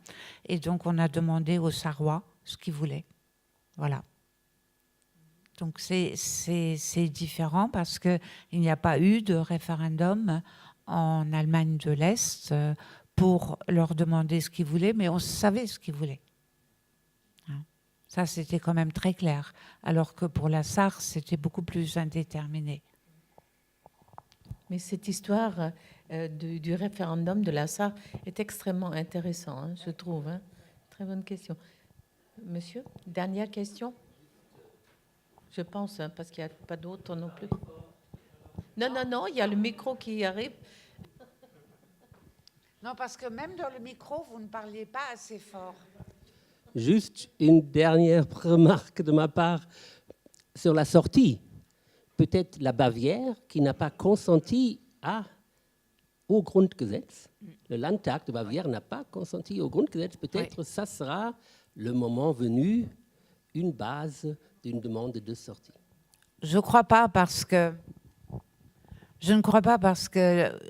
Et donc, on a demandé aux Sarrois ce qu'ils voulaient. Voilà. Donc, c'est différent parce qu'il n'y a pas eu de référendum en Allemagne de l'Est pour leur demander ce qu'ils voulaient, mais on savait ce qu'ils voulaient. Ça, c'était quand même très clair, alors que pour la Sarre, c'était beaucoup plus indéterminé. Mais cette histoire du référendum de la Sarre est extrêmement intéressante, hein, je trouve. Hein. Très bonne question. Monsieur, dernière question? Je pense, hein, parce qu'il n'y a pas d'autres non plus. Non, il y a le micro qui arrive. Non, parce que même dans le micro, vous ne parliez pas assez fort. Juste une dernière remarque de ma part sur la sortie. Peut-être la Bavière qui n'a pas consenti au Grundgesetz. Le Landtag de Bavière n'a pas consenti au Grundgesetz. Peut-être ça sera le moment venu, une base d'une demande de sortie. Je ne crois pas parce que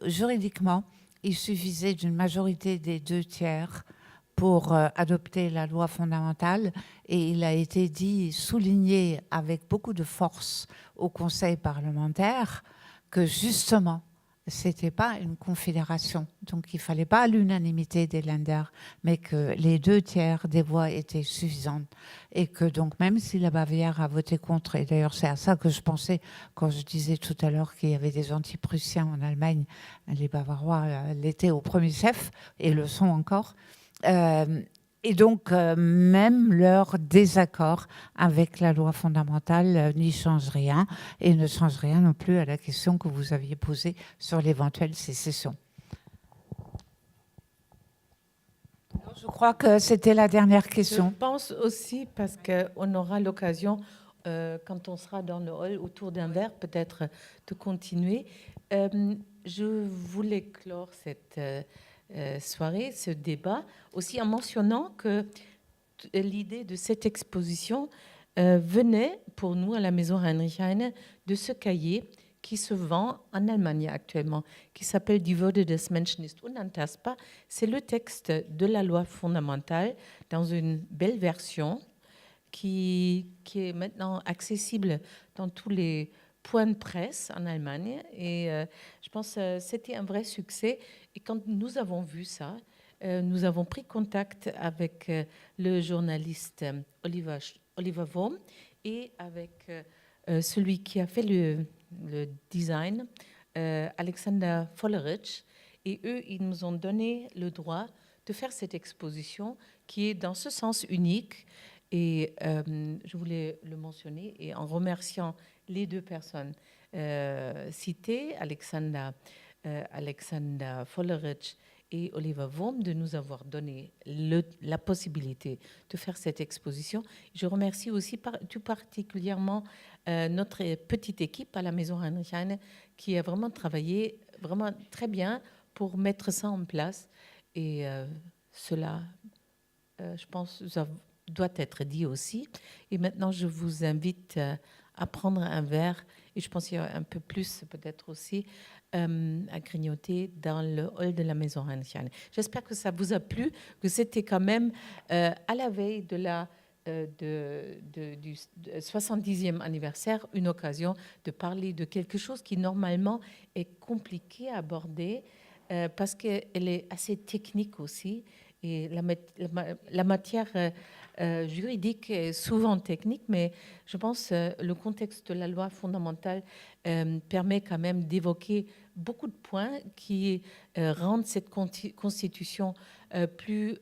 juridiquement, il suffisait d'une majorité des 2/3 pour adopter la loi fondamentale et il a été souligné avec beaucoup de force au Conseil parlementaire que justement, ce n'était pas une confédération. Donc, il ne fallait pas l'unanimité des Länder, mais que les 2/3 des voix étaient suffisantes. Et que donc, même si la Bavière a voté contre, et d'ailleurs c'est à ça que je pensais quand je disais tout à l'heure qu'il y avait des anti-prussiens en Allemagne, les Bavarois l'étaient au premier chef et le sont encore. Et donc, même leur désaccord avec la loi fondamentale n'y change rien et ne change rien non plus à la question que vous aviez posée sur l'éventuelle sécession. Je crois que c'était la dernière question. Je pense aussi, parce qu'on aura l'occasion, quand on sera dans le hall, autour d'un verre, peut-être de continuer. Je voulais clore soirée, ce débat, aussi en mentionnant que l'idée de cette exposition venait pour nous à la Maison Heinrich Heine de ce cahier qui se vend en Allemagne actuellement, qui s'appelle Die Würde des Menschen ist unantastbar. C'est le texte de la loi fondamentale dans une belle version qui est maintenant accessible dans tous les points de presse en Allemagne. Et je pense que c'était un vrai succès. Et quand nous avons vu ça, nous avons pris contact avec le journaliste Oliver Wurm et avec celui qui a fait le design, Alexander Vollerich. Et eux, ils nous ont donné le droit de faire cette exposition qui est dans ce sens unique. Et je voulais le mentionner, et en remerciant les deux personnes citées, Alexander Vollerich et Oliver Wurm, de nous avoir donné la possibilité de faire cette exposition. Je remercie aussi tout particulièrement notre petite équipe à la Maison Heinrich Heine qui a vraiment travaillé vraiment très bien pour mettre ça en place. Et cela, je pense, ça doit être dit aussi. Et maintenant, je vous invite à prendre un verre, et je pense qu'il y a un peu plus peut-être aussi à grignoter dans le hall de la Maison Heinrich Heine. J'espère que ça vous a plu, que c'était quand même à la veille de du 70e anniversaire, une occasion de parler de quelque chose qui normalement est compliqué à aborder parce qu'elle est assez technique aussi. Et la matière juridique est souvent technique, mais je pense que le contexte de la loi fondamentale permet quand même d'évoquer beaucoup de points qui rendent cette constitution plus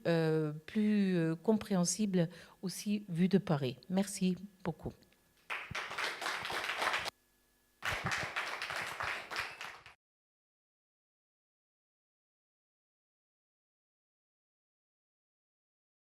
compréhensible aussi vue de Paris. Merci beaucoup.